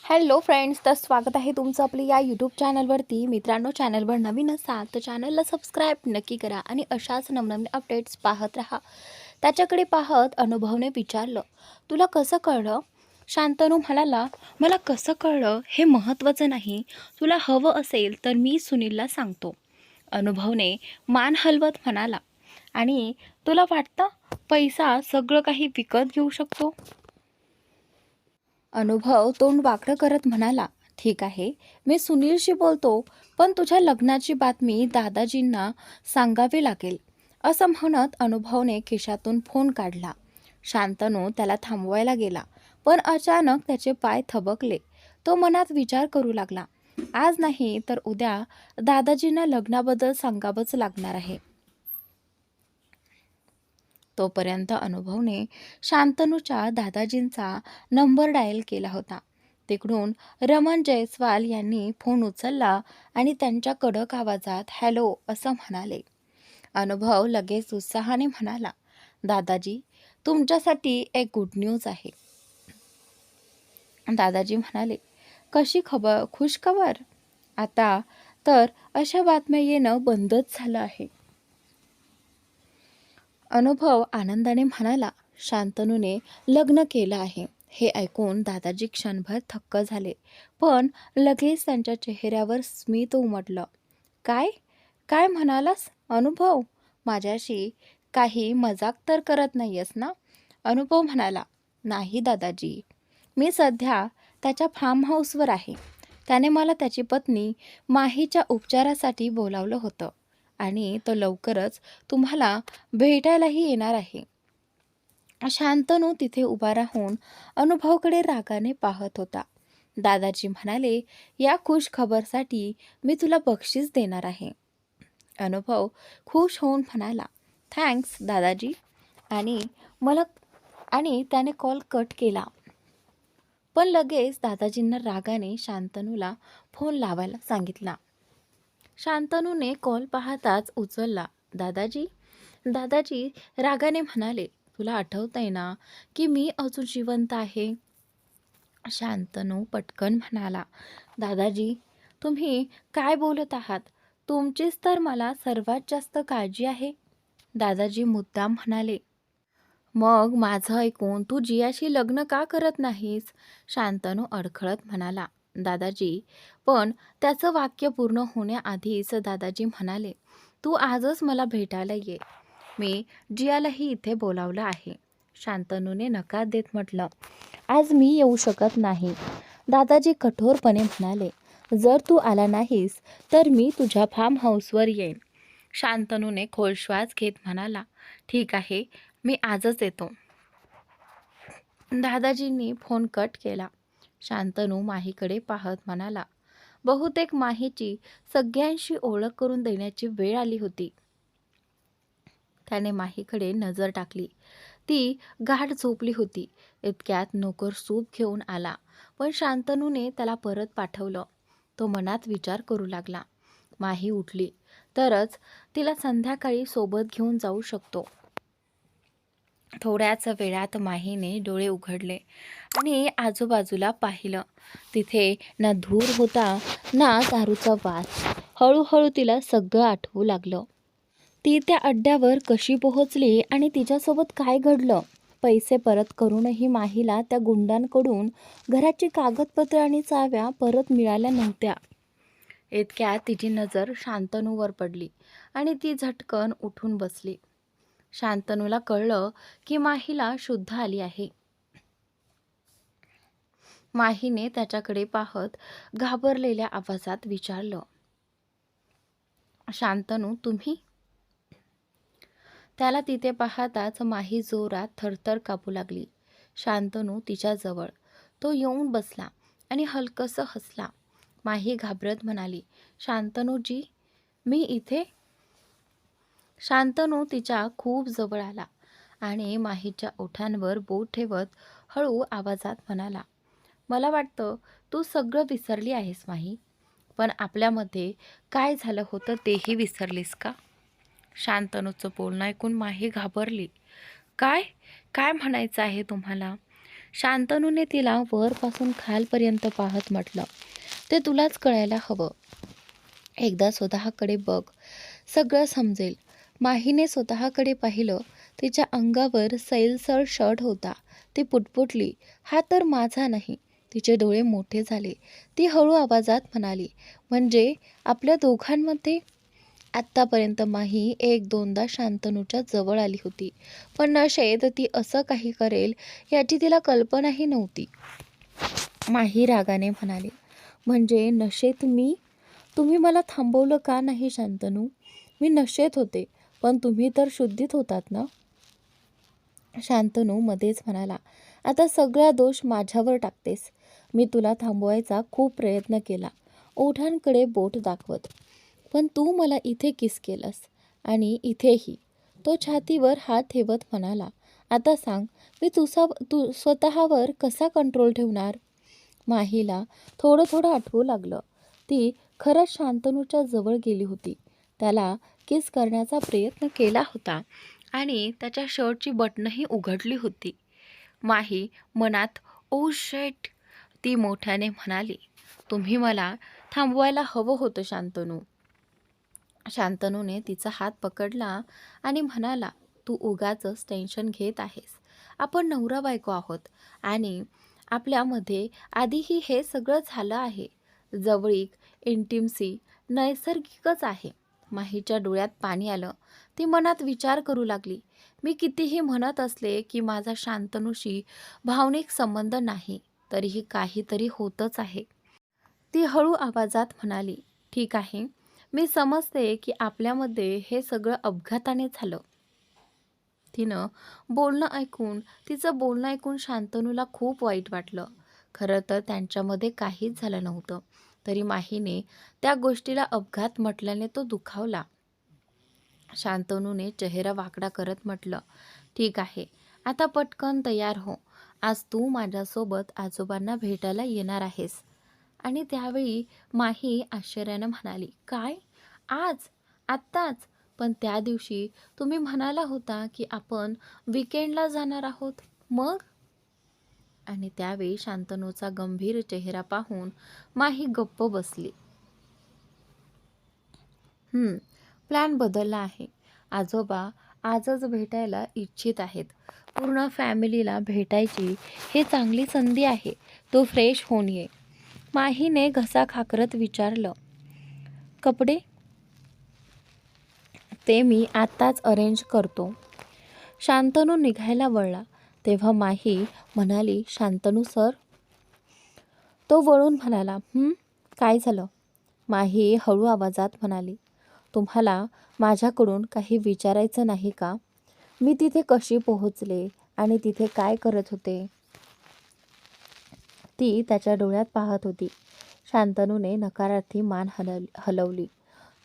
Hello friends, तर स्वागत आहे तुमचं आपलं या यूट्यूब चॅनलवरती. मित्रांनो, चॅनलवर नवीन असाल तर चॅनलला सबस्क्राईब नक्की करा आणि अशाच नवनवीन अपडेट्स पाहत राहा. त्याच्याकडे पाहत अनुभवने विचारलं, तुला कसं कळलं? शांतनू म्हणाला, मला कसं कळलं हे महत्त्वाचं नाही, तुला हवं असेल तर मी सुनीलला सांगतो. अनुभवने मान हलवत म्हणाला, आणि तुला वाटतं पैसा सगळं काही विकत घेऊ शकतो? अनुभव तोंड वाकडं करत म्हणाला, ठीक आहे, मी सुनीलशी बोलतो, पण तुझ्या लग्नाची बातमी दादाजींना सांगावी लागेल. असं म्हणत अनुभवने खिशातून फोन काढला. शांतनू त्याला थांबवायला गेला, पण अचानक त्याचे पाय थबकले. तो मनात विचार करू लागला, आज नाही तर उद्या दादाजींना लग्नाबद्दल सांगावंच लागणार आहे. तोपर्यंत अनुभवने शांतनूच्या दादाजींचा नंबर डायल केला होता. तिकडून रमण जयस्वाल यांनी फोन उचलला आणि त्यांच्या कडक आवाजात हॅलो असं म्हणाले. अनुभव लगेच उत्साहाने म्हणाला, दादाजी, तुमच्यासाठी एक गुड न्यूज आहे. दादाजी म्हणाले, कशी खबर? खुश खबर? आता तर अशा बातम्या येणं बंदच झालं आहे. अनुभव आनंदाने म्हणाला, शांतनूने लग्न केलं आहे. हे ऐकून दादाजी क्षणभर थक्क झाले, पण लगेच त्यांच्या चेहऱ्यावर स्मित उमटलं. काय काय म्हणालास अनुभव? माझ्याशी काही मजाक तर करत नाहीयेस ना? अनुभव म्हणाला, नाही दादाजी, मी सध्या त्याच्या फार्म हाऊसवर आहे. त्याने मला त्याची पत्नी माहीच्या उपचारासाठी बोलावलं होतं आणि तो लवकरच तुम्हाला भेटायलाही येणार आहे. शांतनू तिथे उभा राहून अनुभवकडे रागाने पाहत होता. दादाजी म्हणाले, या खुश खबरसाठी मी तुला बक्षीस देणार आहे. अनुभव खुश होऊन म्हणाला, थँक्स दादाजी, आणि मला आणि त्याने कॉल कट केला. पण लगेच दादाजींना रागाने शांतनूला फोन लावायला सांगितला. शांतनूने कॉल पाहताच उचलला. दादाजी दादाजी रागाने म्हणाले, तुला आठवतंय ना की मी अजून जिवंत आहे? शांतनू पटकन म्हणाला, दादाजी, तुम्ही काय बोलत आहात? तुमचीच तर मला सर्वात जास्त काळजी आहे. दादाजी मुद्दाम म्हणाले, मग माझं ऐकून तू जियाशी लग्न का करत नाहीस? शांतनू अडखळत म्हणाला. दादाजी, पण त्याचं वाक्य पूर्ण होण्याआधीच दादाजी म्हणाले, तू आजच मला भेटायला ये. मी जियालाही इथे बोलावलं आहे. शांतनूने नकार देत म्हटलं, आज मी येऊ शकत नाही. दादाजी कठोरपणे म्हणाले, जर तू आला नाहीस तर मी तुझ्या फार्म हाऊसवर येईन. शांतनूने खोल श्वास घेत म्हणाला, ठीक आहे, मी आजच येतो. दादाजींनी फोन कट केला. शांतनू माहीकडे पाहत म्हणाला, बहुतेक माहीची सगळ्यांशी ओळख करून देण्याची वेळ आली होती. त्याने माहीकडे नजर टाकली. ती गाढ झोपली होती. इतक्यात नोकर सूप घेऊन आला, पण शांतनूने त्याला परत पाठवलं. तो मनात विचार करू लागला, माही उठली तरच तिला संध्याकाळी सोबत घेऊन जाऊ शकतो. थोड्याच वेळात माहीने डोळे उघडले आणि आजूबाजूला पाहिलं. तिथे ना धूर होता ना दारूचा वास. हळूहळू तिला सगळं आठवू लागलं. ती त्या अड्ड्यावर कशी पोहोचली आणि तिच्यासोबत काय घडलं? पैसे परत करूनही माहीला त्या गुंडांकडून घराची कागदपत्रे आणि चाव्या परत मिळाल्या नव्हत्या. इतक्यात तिची नजर शांतनूवर पडली आणि ती झटकन उठून बसली. शांतनूला कळलं की माहीला शुद्ध आली आहे. माहीने त्याच्याकडे पाहत घाबरलेल्या आवाजात विचारलं, शांतनू, तुम्ही? त्याला तिथे पाहताच माही जोरात थरथर कापू लागली. शांतनू तिच्याजवळ. तो येऊन बसला आणि हलकसं हसला. माही घाबरत म्हणाली, शांतनूजी, मी इथे? शांतनू तिच्या खूप जवळ आला आणि माहीच्या ओठांवर बोट ठेवत हळू आवाजात म्हणाला, मला वाटतं तू सगळं विसरली आहेस माही, पण आपल्यामध्ये काय झालं होतं तेही विसरलीस का? शांतनूचं बोलणं ऐकून माही घाबरली. काय काय म्हणायचं आहे तुम्हाला? शांतनूने तिला वरपासून खालपर्यंत पाहत म्हटलं, ते तुलाच कळायला हवं. एकदा स्वतःकडे बघ, सगळं समजेल. माहीने स्वतःकडे पाहिलं. तिच्या अंगावर सैलसर शर्ट होता. ती पुटपुटली, हा तर माझा नाही. तिचे डोळे मोठे झाले. ती हळू आवाजात म्हणाली, म्हणजे आपल्या दोघांमध्ये? आत्तापर्यंत माही एक दोनदा शांतनूच्या जवळ आली होती, पण नशेत ती असं काही करेल याची तिला कल्पनाही नव्हती. माही रागाने म्हणाली, म्हणजे नशेत मी? तुम्ही मला थांबवलं का नाही शांतनू? मी नशेत होते, पण तुम्ही तर शुद्धीत होतात ना? शांतनू मध्येच म्हणाला, आता सगळा दोष माझ्यावर टाकतेस. मी तुला थांबवायचा खूप प्रयत्न केला, ओठांकडे बोट दाखवत. पण तू मला इथे किस केलंस आणि इथेही. तो छातीवर हात ठेवत म्हणाला, आता सांग, मी तू स्वतःवर कसा कंट्रोल ठेवणार? माहीला थोडं थोडं आठवू लागलं. ती खरंच शांतनूच्या जवळ गेली होती. त्याला किस करण्याचा प्रयत्न केला होता आणि त्याच्या शर्टची बटणंही उघडली होती. माही मनात ओ शेट, ती मोठ्याने म्हणाली, तुम्ही मला थांबवायला हवं होतं शांतनू. शांतनूने तिचा हात पकडला आणि म्हणाला, तू उगाचच टेन्शन घेत आहेस. आपण नवरा बायको आहोत आणि आपल्यामध्ये आधीही हे सगळं झालं आहे. जवळीक, इंटिमसी नैसर्गिकच आहे. माहीच्या डोळ्यात पाणी आलं. ती मनात विचार करू लागली, मी कितीही म्हणत असले की माझा शांतनूशी भावनिक संबंध नाही, तरीही काहीतरी होतच आहे. ती हळू आवाजात म्हणाली, ठीक आहे, मी समजते की आपल्यामध्ये हे सगळं अपघाताने झालं. तिचं बोलणं ऐकून शांतनूला खूप वाईट वाटलं. खरं तर त्यांच्यामध्ये काहीच झालं नव्हतं, तरी माहीने त्या गोष्टीला अपघात म्हटल्याने तो दुखावला. शांतनूने चेहरा वाकडा करत म्हटलं, ठीक आहे, आता पटकन तयार हो. आज तू माझ्यासोबत आजोबांना भेटायला येणार आहेस. आणि त्यावेळी माही आश्चर्यानं म्हणाली, काय? आज? आत्ताच? पण त्या दिवशी तुम्ही म्हणाला होता की आपण विकेंडला जाणार आहोत, मग? आणि त्यावेळी शांतनूचा गंभीर चेहरा पाहून माही गप्प बसली. प्लॅन बदलला आहे. आजोबा आजच भेटायला इच्छित आहेत. पूर्ण फॅमिलीला भेटायची ही चांगली संधी आहे. तू फ्रेश होऊन ये. माहीने घसा खाकरत विचारलं, कपडे? ते मी आत्ताच अरेंज करतो. शांतनू निघायला वळला तेव्हा माही म्हणाली, शांतनू सर? तो वळून म्हणाला, काय झालं? माही हळू आवाजात म्हणाली, तुम्हाला माझ्याकडून काही विचारायचं नाही का? मी तिथे कशी पोहोचले आणि तिथे काय करत होते? ती त्याच्या डोळ्यात पाहत होती. शांतनूने नकारार्थी मान हलवली.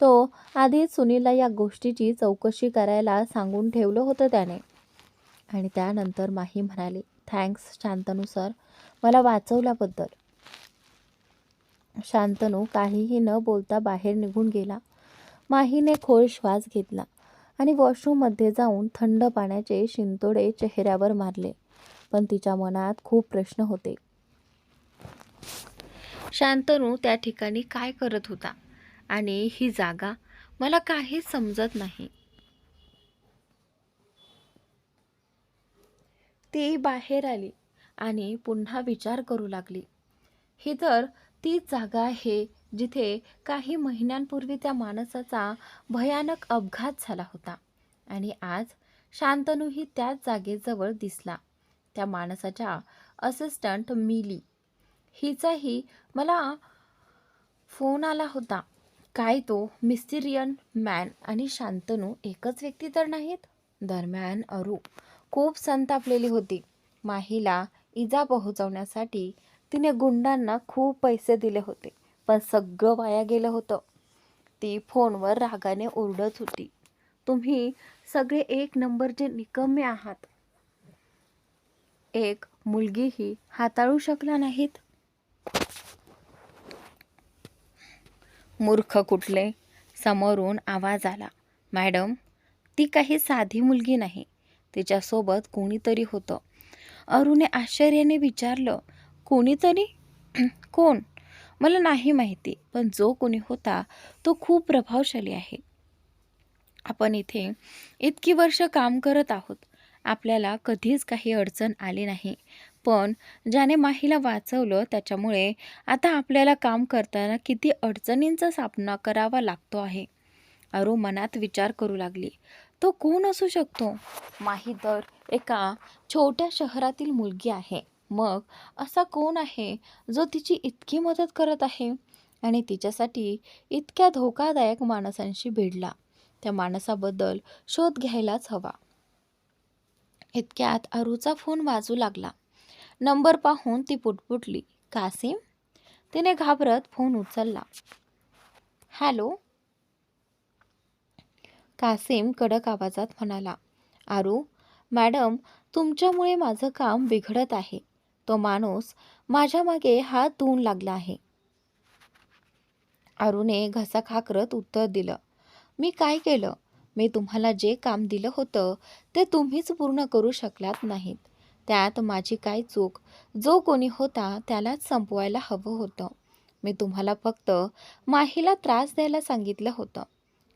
तो आधीच सुनीलला या गोष्टीची चौकशी करायला सांगून ठेवलं होतं त्याने. आणि त्यानंतर माही म्हणाली, थँक्स शांतनू सर, मला वाचवल्याबद्दल. शांतनू काहीही न बोलता बाहेर निघून गेला. माहीने खोल श्वास घेतला आणि वॉशरूममध्ये जाऊन थंड पाण्याचे शिंतोडे चेहऱ्यावर मारले. पण तिच्या मनात खूप प्रश्न होते. शांतनू त्या ठिकाणी काय करत होता आणि ही जागा मला काहीच समजत नाही. ती बाहेर आली आणि पुन्हा विचार करू लागली, ही तर तीच जागा आहे जिथे काही महिन्यांपूर्वी त्या माणसाचा भयानक अपघात झाला होता. आणि आज शांतनूही त्याच जागेजवळ दिसला. त्या माणसाच्या असिस्टंट मिली हिचाही मला फोन आला होता. काय तो मिस्टिरियन मॅन आणि शांतनू एकच व्यक्ती तर नाहीत? दरम्यान अरू खूप संतापलेली होती. माहीला इजा पोहोचवण्यासाठी तिने गुंडांना खूप पैसे दिले होते, पण सगळं वाया गेलं होतं. ती फोनवर रागाने ओरडत होती, तुम्ही सगळे एक नंबरचे निकम्मे आहात. एक मुलगीही हाताळू शकला नाहीत. मूर्ख कुठले? समोरून आवाज आला, मॅडम, ती काही साधी मुलगी नाही. तिच्यासोबत कोणीतरी होतं. अरुने आश्चर्याने विचारलं, कोणीतरी? कोण? मला नाही माहिती, पण जो कोणी होता तो खूप प्रभावशाली आहे. आपण इथे इतकी वर्ष काम करत आहोत. आपल्याला कधीच काही अडचण आली नाही. पण ज्याने माहीला वाचवलं त्याच्यामुळे आता आपल्याला काम करताना किती अडचणींचा सामना करावा लागतो आहे. अरू मनात विचार करू लागली. तो कोण असू शकतो? माही तर एका छोट्या शहरातील मुलगी आहे. मग असा कोण आहे जो तिची इतकी मदत करत आहे आणि तिच्यासाठी इतक्या धोकादायक माणसांशी भिडला? त्या माणसाबद्दल शोध घ्यायलाच हवा. इतक्यात अरूचा फोन वाजू लागला. नंबर पाहून ती पुटपुटली, कासिम? तिने घाबरत फोन उचलला. हॅलो? कासिम कडक आवाजात म्हणाला. आरू, मॅडम, तुमच्यामुळे माझं काम बिघडत आहे. तो माणूस माझ्या मागे हात धुवून लागला आहे. आरूने घसा खाकरत उत्तर दिलं, मी काय केलं? मी तुम्हाला जे काम दिलं होतं ते तुम्हीच पूर्ण करू शकलात नाहीत. त्यात माझी काय चूक? जो कोणी होता त्यालाच संपवायला हवं होतं. मी तुम्हाला फक्त माहीला त्रास द्यायला सांगितलं होतं.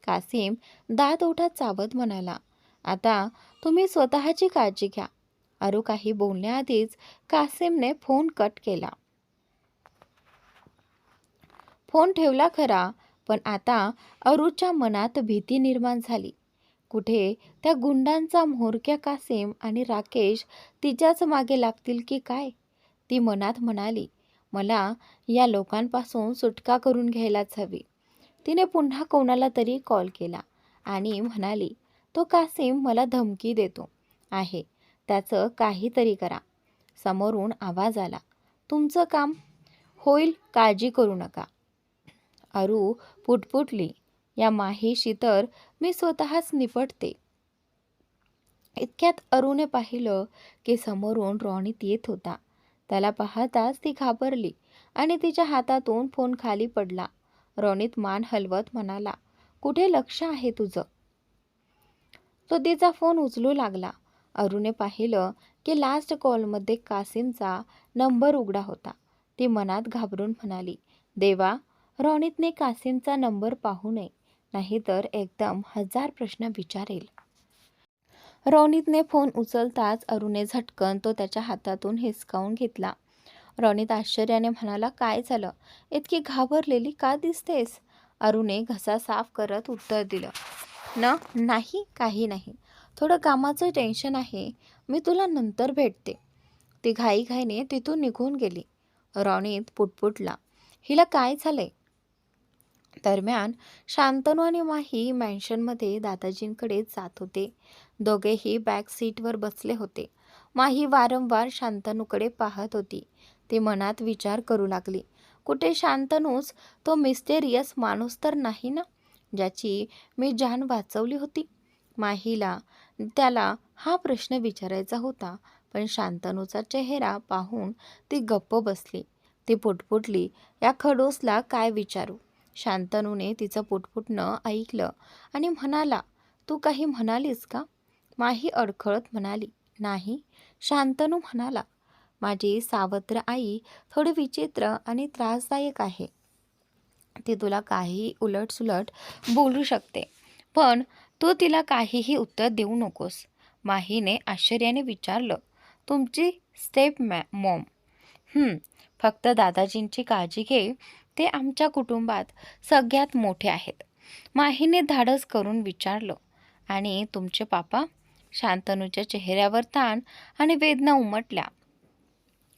कासिम दात ओठात चावत म्हणाला. आता तुम्ही स्वतःची काळजी घ्या. आरू काही बोलण्याआधीच कासिमने फोन कट केला. फोन ठेवला खरा, पण आता अरूच्या मनात भीती निर्माण झाली. कुठे त्या गुंडांचा म्होरक्या कासिम आणि राकेश तिच्याच मागे लागतील की काय? ती मनात म्हणाली, मला या लोकांपासून सुटका करून घ्यायलाच हवी. तिने पुन्हा कोणाला तरी कॉल केला आणि म्हणाली, तो कासिम मला धमकी देतो आहे, त्याचं काहीतरी करा. समोरून आवाज आला, तुमचं काम होईल, काळजी करू नका. अरू पुटपुटली, या माहीशी तर मी स्वतःच निपटते. इतक्यात अरूने पाहिलं की समोरून रॉनित येत होता. त्याला पाहताच ती घाबरली आणि तिच्या हातातून फोन खाली पडला. रॉनित मान हलवत म्हणाला, कुठे लक्ष आहे तुझं? तो तिचा फोन उचलू लागला. अरूने पाहिलं की लास्ट कॉलमध्ये कासिमचा नंबर उघडा होता. ती मनात घाबरून म्हणाली, देवा, रॉनितने कासिमचा नंबर पाहू नये, नाहीतर एकदम 1000 प्रश्न विचारेल. रॉनितने फोन उचलताच अरूने झटकन तो त्याच्या हातातून हिसकावून घेतला. रॉनित आश्चर्याने म्हणाला, काय झालं? इतकी घाबरलेली का दिसतेस? अरूने घसा साफ करत उत्तर दिलं, नाही, काही नाही. थोडं कामाचं टेन्शन आहे. मी तुला नंतर भेटते. ती घाईघाईने तिथून निघून गेली. रॉनित पुटपुटला, हिला काय झालंय? दरम्यान शांतनू आणि माही मॅन्शनमध्ये दादाजींकडे जात होते. दोघेही बॅक सीटवर बसले होते. माही वारंवार शांतनूकडे पाहत होती. ती मनात विचार करू लागली, कुठे शांतनूच तो मिस्टेरियस माणूस तर नाही ना, ज्याची मी जान वाचवली होती? माहीला त्याला हा प्रश्न विचारायचा होता, पण शांतनूचा चेहरा पाहून ती गप्प बसली. ती पुटपुटली, या खडूसला काय विचारू? शांतनूने तिचं पुटपुटणं ऐकलं आणि म्हणाला, तू काही म्हणालीस का? माही अडखळत म्हणाली, नाही. शांतनू म्हणाला, माझी सावत्र आई थोडी विचित्र आणि त्रासदायक आहे. ती तुला काहीही उलटसुलट बोलू शकते, पण तू तिला काहीही उत्तर देऊ नकोस. माहीने आश्चर्याने विचारलं, तुमची स्टेप मॉम? फक्त दादाजींची काळजी घे, ते आमच्या कुटुंबात सगळ्यात मोठे आहेत. माहीने धाडस करून विचारलं, आणि तुमचे पापा? शांतनूच्या चेहऱ्यावर ताण आणि वेदना उमटल्या.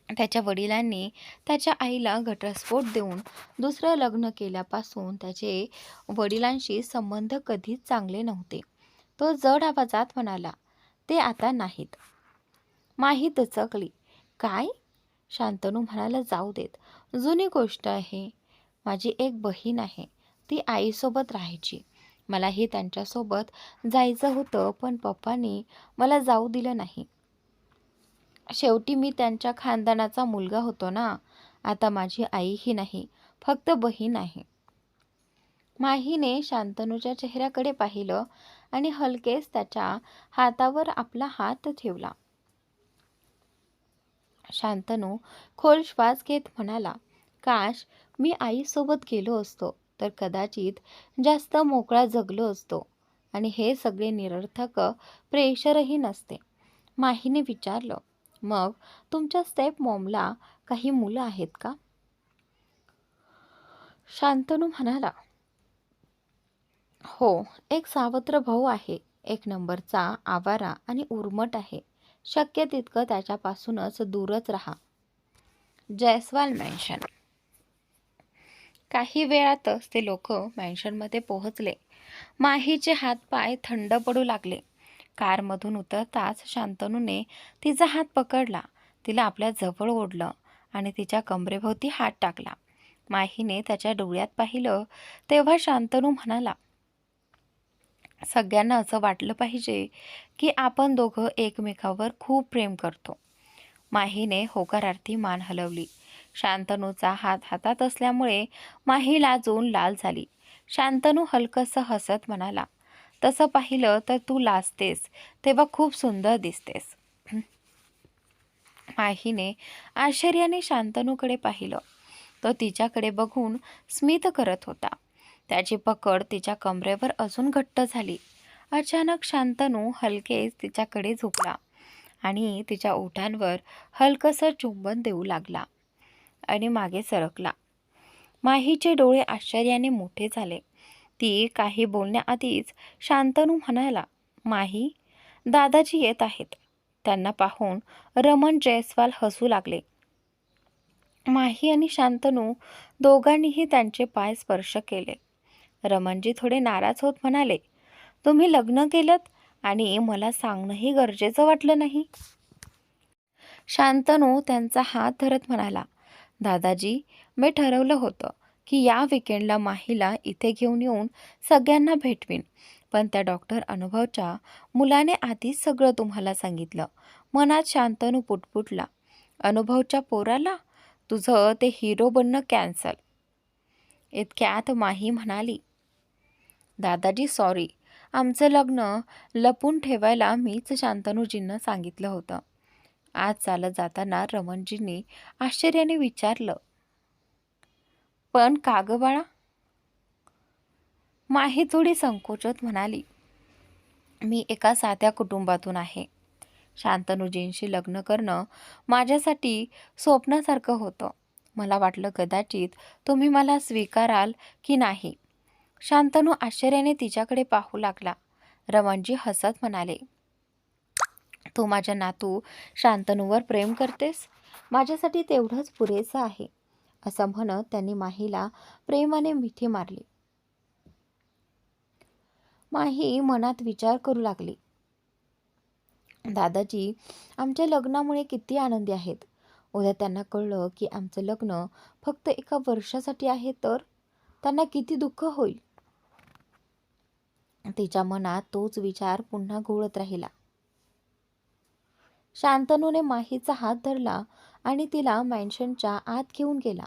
त्याच्या वडिलांनी त्याच्या आईला घटस्फोट देऊन दुसरं लग्न केल्यापासून त्याचे वडिलांशी संबंध कधीच चांगले नव्हते. तो जड आवाजात म्हणाला, ते आता नाहीत. माही दचकली, काय? शांतनू म्हणाला, जाऊ देत, जुनी गोष्ट आहे. माझी एक बहीण आहे, ती आईसोबत राहायची. मलाही त्यांच्यासोबत जायचं होतं, पण पप्पांनी मला जाऊ दिलं नाही. शेवटी मी त्यांच्या खानदानाचा मुलगा होतो ना. आता माझी आईही नाही, फक्त बहीण आहे. माहीने शांतनूच्या चेहऱ्याकडे पाहिलं आणि हलकेच त्याच्या हातावर आपला हात ठेवला. शांतनू खोल श्वास घेत म्हणाला, काश मी आईसोबत गेलो असतो तर कदाचित जास्त मोकळा जगलो असतो आणि हे सगळे निरर्थक प्रेशरही नसते. माहीने विचारलं, मग तुमच्या स्टेप मॉमला काही मुलं आहेत का? शांतनू म्हणाला, हो, एक सावत्र भाऊ आहे. एक नंबरचा आवारा आणि उर्मट आहे. शक्य तितकं त्याच्यापासूनच दूरच राहा. जयस्वाल मॅन्शन. काही वेळातच ते लोक मॅन्शनमध्ये पोहोचले. माहीचे हातपाय थंड पडू लागले. कारमधून उतरताच शांतनूने तिचा हात पकडला, तिला आपल्या जवळ ओढलं आणि तिच्या कमरेभोवती हात टाकला. माहीने त्याच्या डोळ्यात पाहिलं तेव्हा शांतनू म्हणाला, सगळ्यांना असं वाटलं पाहिजे की आपण दोघं एकमेकावर खूप प्रेम करतो. माहीने होकारार्थी मान हलवली. शांतनूचा हात हातात असल्यामुळे माही लाजून लाल झाली. शांतनू हलकसं हसत म्हणाला, तसं पाहिलं तर तू लाजतेस तेव्हा खूप सुंदर दिसतेस. माहीने आश्चर्याने शांतनूकडे पाहिलं. तो तिच्याकडे बघून स्मित करत होता. त्याची पकड तिच्या कमरेवर अजून घट्ट झाली. अचानक शांतनू हलकेच तिच्याकडे झुकला आणि तिच्या ओठांवर हलकसं चुंबन देऊ लागला आणि मागे सरकला. माहीचे डोळे आश्चर्याने मोठे झाले. ती काही बोलण्याआधीच शांतनू म्हणाला, माही, दादाजी येत आहेत. त्यांना पाहून रमण जयस्वाल हसू लागले. माही आणि शांतनू दोघांनीही त्यांचे पाय स्पर्श केले. रमणजी थोडे नाराज होत म्हणाले, तुम्ही लग्न केलंत आणि मला सांगणंही गरजेचं वाटलं नाही. शांतनू त्यांचा हात धरत म्हणाला, दादाजी, मी ठरवलं होतं की या विकेंडला माहीला इथे घेऊन येऊन सगळ्यांना भेटवीन, पण त्या डॉक्टर अनुभवच्या मुलाने आधीच सगळं तुम्हाला सांगितलं. मनात शांतनू पुटपुटला, अनुभवच्या पोराला? तुझं ते हिरो बनणं कॅन्सल. इतक्यात माही म्हणाली, दादाजी सॉरी, आमचं लग्न लपून ठेवायला मीच शांतनूजींना सांगितलं होतं. आज चालत जाताना रमणजींनी आश्चर्याने विचारलं, पण का गं बाळा? माही थोडी संकोचत म्हणाली, मी एका साध्या कुटुंबातून आहे. शांतनूजींशी लग्न करणं माझ्यासाठी स्वप्नासारखं होतं. मला वाटलं कदाचित तुम्ही मला स्वीकाराल की नाही. शांतनू आश्चर्याने तिच्याकडे पाहू लागला. रमणजी हसत म्हणाले, तू माझ्या नातू शांतनूवर प्रेम करतेस? माझ्यासाठी तेवढंच पुरेसं आहे. असं म्हणत त्यांनी माहीला प्रेमाने मिठी मारली. माही मनात विचार करू लागली, दादाजी आमच्या लग्नामुळे किती आनंदी आहेत. उद्या त्यांना कळलं की आमचं लग्न फक्त एका वर्षासाठी आहे तर त्यांना किती दुःख होईल. तिच्या मनात तोच विचार पुन्हा घोळत राहिला. शांतनूने माहीचा हात धरला आणि तिला मॅन्शनच्या आत घेऊन गेला.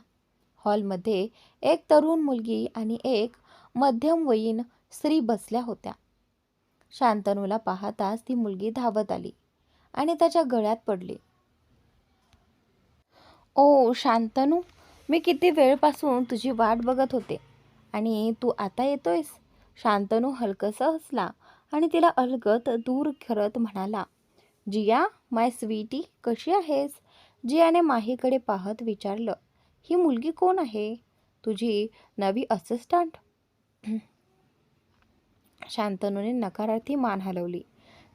हॉलमध्ये एक तरुण मुलगी आणि एक मध्यमवयीन स्त्री बसल्या होत्या. शांतनूला पाहताच ती मुलगी धावत आली आणि त्याच्या गळ्यात पडली. ओ शांतनू, मी किती वेळपासून तुझी वाट बघत होते आणि तू आता येतोयस. शांतनू हलकसं हसला आणि तिला अलगद दूर करत म्हणाला, जिया माय स्वीटी, कशी आहेस? जियाने माहीकडे पाहत विचारलं, ही मुलगी कोण आहे? तुझी नवी असिस्टंट? शांतनूने नकारार्थी मान हलवली.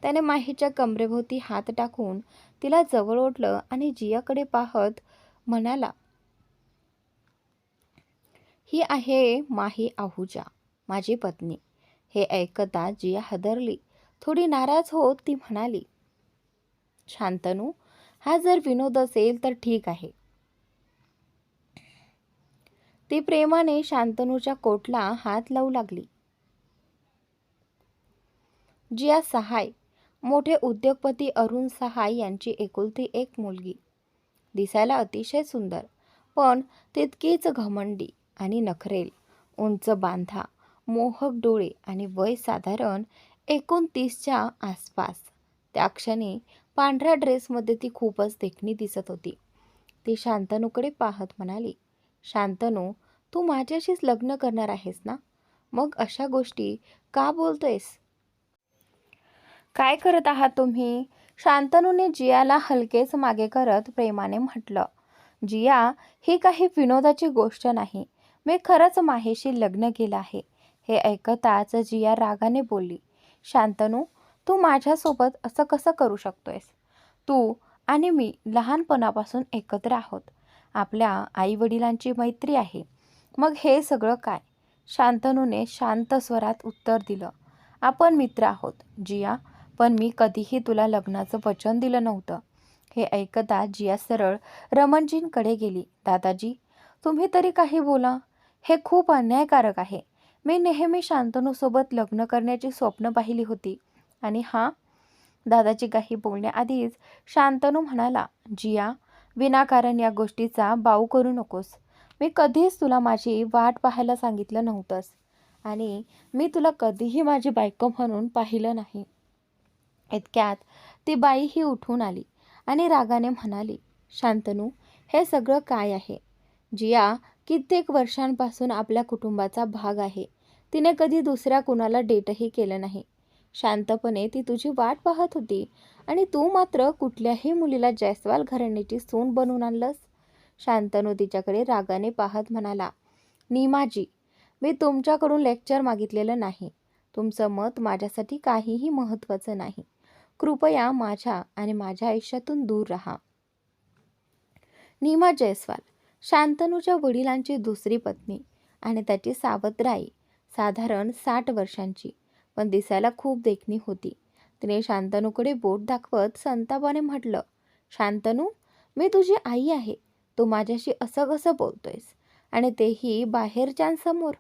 त्याने माहीच्या कमरेभोवती हात टाकून तिला जवळ ओढलं आणि जियाकडे पाहत म्हणाला, ही आहे माही आहुजा, माझी पत्नी. हे ऐकता जिया हादरली. थोडी नाराज होत ती म्हणाली, शांतनू, हा जर विनोद असेल तर ठीक आहे. ती प्रेमाने शांतनूच्या कोटला हात लावू लागली. जिया सहाय, मोठे उद्योगपती अरुण सहाय यांची एकुलती एक मुलगी. दिसायला अतिशय सुंदर, पण तितकीच घमंडी आणि नखरेल. उंच बांधा, मोहक डोळे आणि वय साधारण 29च्या आसपास. त्या क्षणी पांढऱ्या ड्रेसमध्ये ती खूपच देखणी दिसत होती. ती शांतनूकडे पाहत म्हणाली, शांतनू, तू माझ्याशीच लग्न करणार आहेस ना? मग अशा गोष्टी का बोलतोयस? काय करत आहात तुम्ही? शांतनूने जियाला हलकेच मागे करत प्रेमाने म्हटलं. जिया, ही काही विनोदाची गोष्ट नाही. मी खरंच माहेशी लग्न केलं आहे. हे ऐकताच जिया रागाने बोलली. शांतनू, तू माझ्यासोबत असं कसं करू शकतोयस? तू आणि मी लहानपणापासून एकत्र आहोत. आपल्या आईवडिलांची मैत्री आहे. मग हे सगळं काय? शांतनूने शांत स्वरात उत्तर दिलं. आपण मित्र आहोत, जिया, पण मी कधीही तुला लग्नाचं वचन दिलं नव्हतं. हे ऐकता जिया सरळ रमणजींकडे गेली. दादाजी, तुम्ही तरी काही बोला. हे खूप अन्यायकारक आहे. मी नेहमी शांतनूसोबत लग्न करण्याची स्वप्न पाहिली होती. आणि दादाजी काही बोलण्याआधीच शांतनू म्हणाला, जिया, विनाकारण या गोष्टीचा बाऊ करू नकोस. मी कधीच तुला माझी वाट पाहायला सांगितलं नव्हतंस आणि मी तुला कधीही माझी बायको म्हणून पाहिलं नाही. इतक्यात ती बाईही उठून आली आणि रागाने म्हणाली, शांतनू, हे सगळं काय आहे? जिया कित्येक वर्षांपासून आपल्या कुटुंबाचा भाग आहे. तिने कधी दुसऱ्या कुणाला डेटही केलं नाही. शांतपणे ती तुझी वाट पाहत होती आणि तू मात्र कुठल्याही मुलीला जयस्वाल घराण्याची सून बनवून आणलंस. शांतनू तिच्याकडे रागाने पाहत म्हणाला, नीमाजी, मी तुमच्याकडून लेक्चर मागितलेलं नाही. तुमचं मत माझ्यासाठी काहीही महत्त्वाचं नाही. कृपया माझ्या आणि माझ्या आयुष्यातून दूर राहा. नीमा जयस्वाल, शांतनूच्या वडिलांची दुसरी पत्नी आणि त्याची सावत्र आई, साधारण 60 वर्षांची, पण दिसायला खूप देखणी होती. तिने शांतनूकडे बोट दाखवत संतापाने म्हटलं, शांतनू, मी तुझी आई आहे. तू माझ्याशी असं कसं बोलतोयस? आणि तेही बाहेरच्यांसमोर.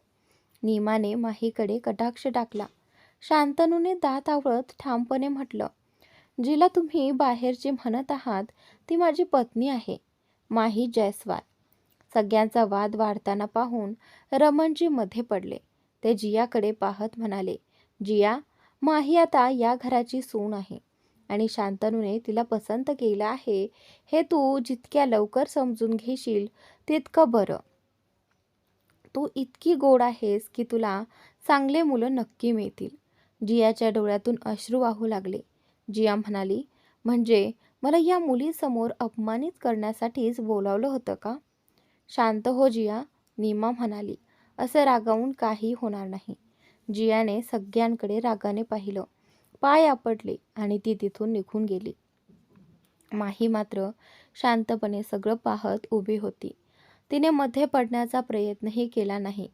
नीमाने माहीकडे कटाक्ष टाकला. शांतनूने दात आवळत ठामपणे म्हटलं, जिला तुम्ही बाहेरची म्हणत आहात ती माझी पत्नी आहे, माही जयस्वाल. सगळ्यांचा वाद वाढताना पाहून रमणजी मध्ये पडले. ते जियाकडे पाहत म्हणाले, जिया, माही आता या घराची सून आहे आणि शांतनूने तिला पसंत केलं आहे. हे तू जितक्या लवकर समजून घेशील तितकं बरं. तू इतकी गोड आहेस की तुला चांगले मुलं नक्की मिळतील. जियाच्या डोळ्यातून अश्रू वाहू लागले. जिया म्हणाली, म्हणजे मला या मुलीसमोर अपमानित करण्यासाठीच बोलावलं होतं का? शांत हो जिया, नीमा म्हणाली. असं रागावून काही होणार नाही. जियाने सगळ्यांकडे रागाने पाहिलं. पाय आपटले आणि ती तिथून निघून गेली. माही मात्र शांतपणे सगळं पाहत उभी होती. तिने मध्ये पडण्याचा प्रयत्नही केला नाही.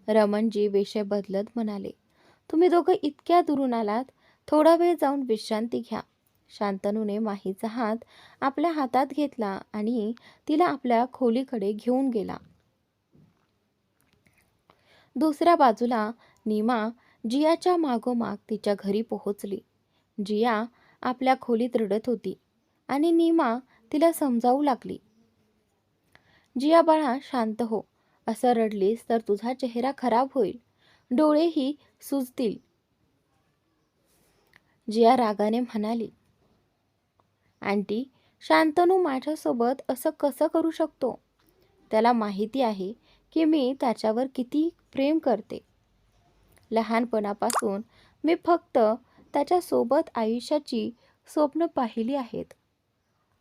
रमणजी विषय बदलत म्हणाले, तुम्ही दोघं इतक्या दुरून आलात, थोडा वेळ जाऊन विश्रांती घ्या. शांतनूने माहीचा हात आपल्या हातात घेतला आणि तिला आपल्या खोलीकडे घेऊन गेला. दुसऱ्या बाजूला नीमा जियाच्या मागोमाग तिच्या घरी पोहोचली. जिया आपल्या खोलीत रडत होती आणि नीमा तिला समजावू लागली. जिया बाळा, शांत हो. असं रडलीस तर तुझा चेहरा खराब होईल, डोळेही सुजतील. जिया रागाने म्हणाली, आंटी, शांतनू माझ्यासोबत असं कसं करू शकतो? त्याला माहिती आहे की मी त्याच्यावर किती प्रेम करते. लहानपणापासून मी फक्त त्याच्यासोबत आयुष्याची स्वप्न पाहिली आहेत.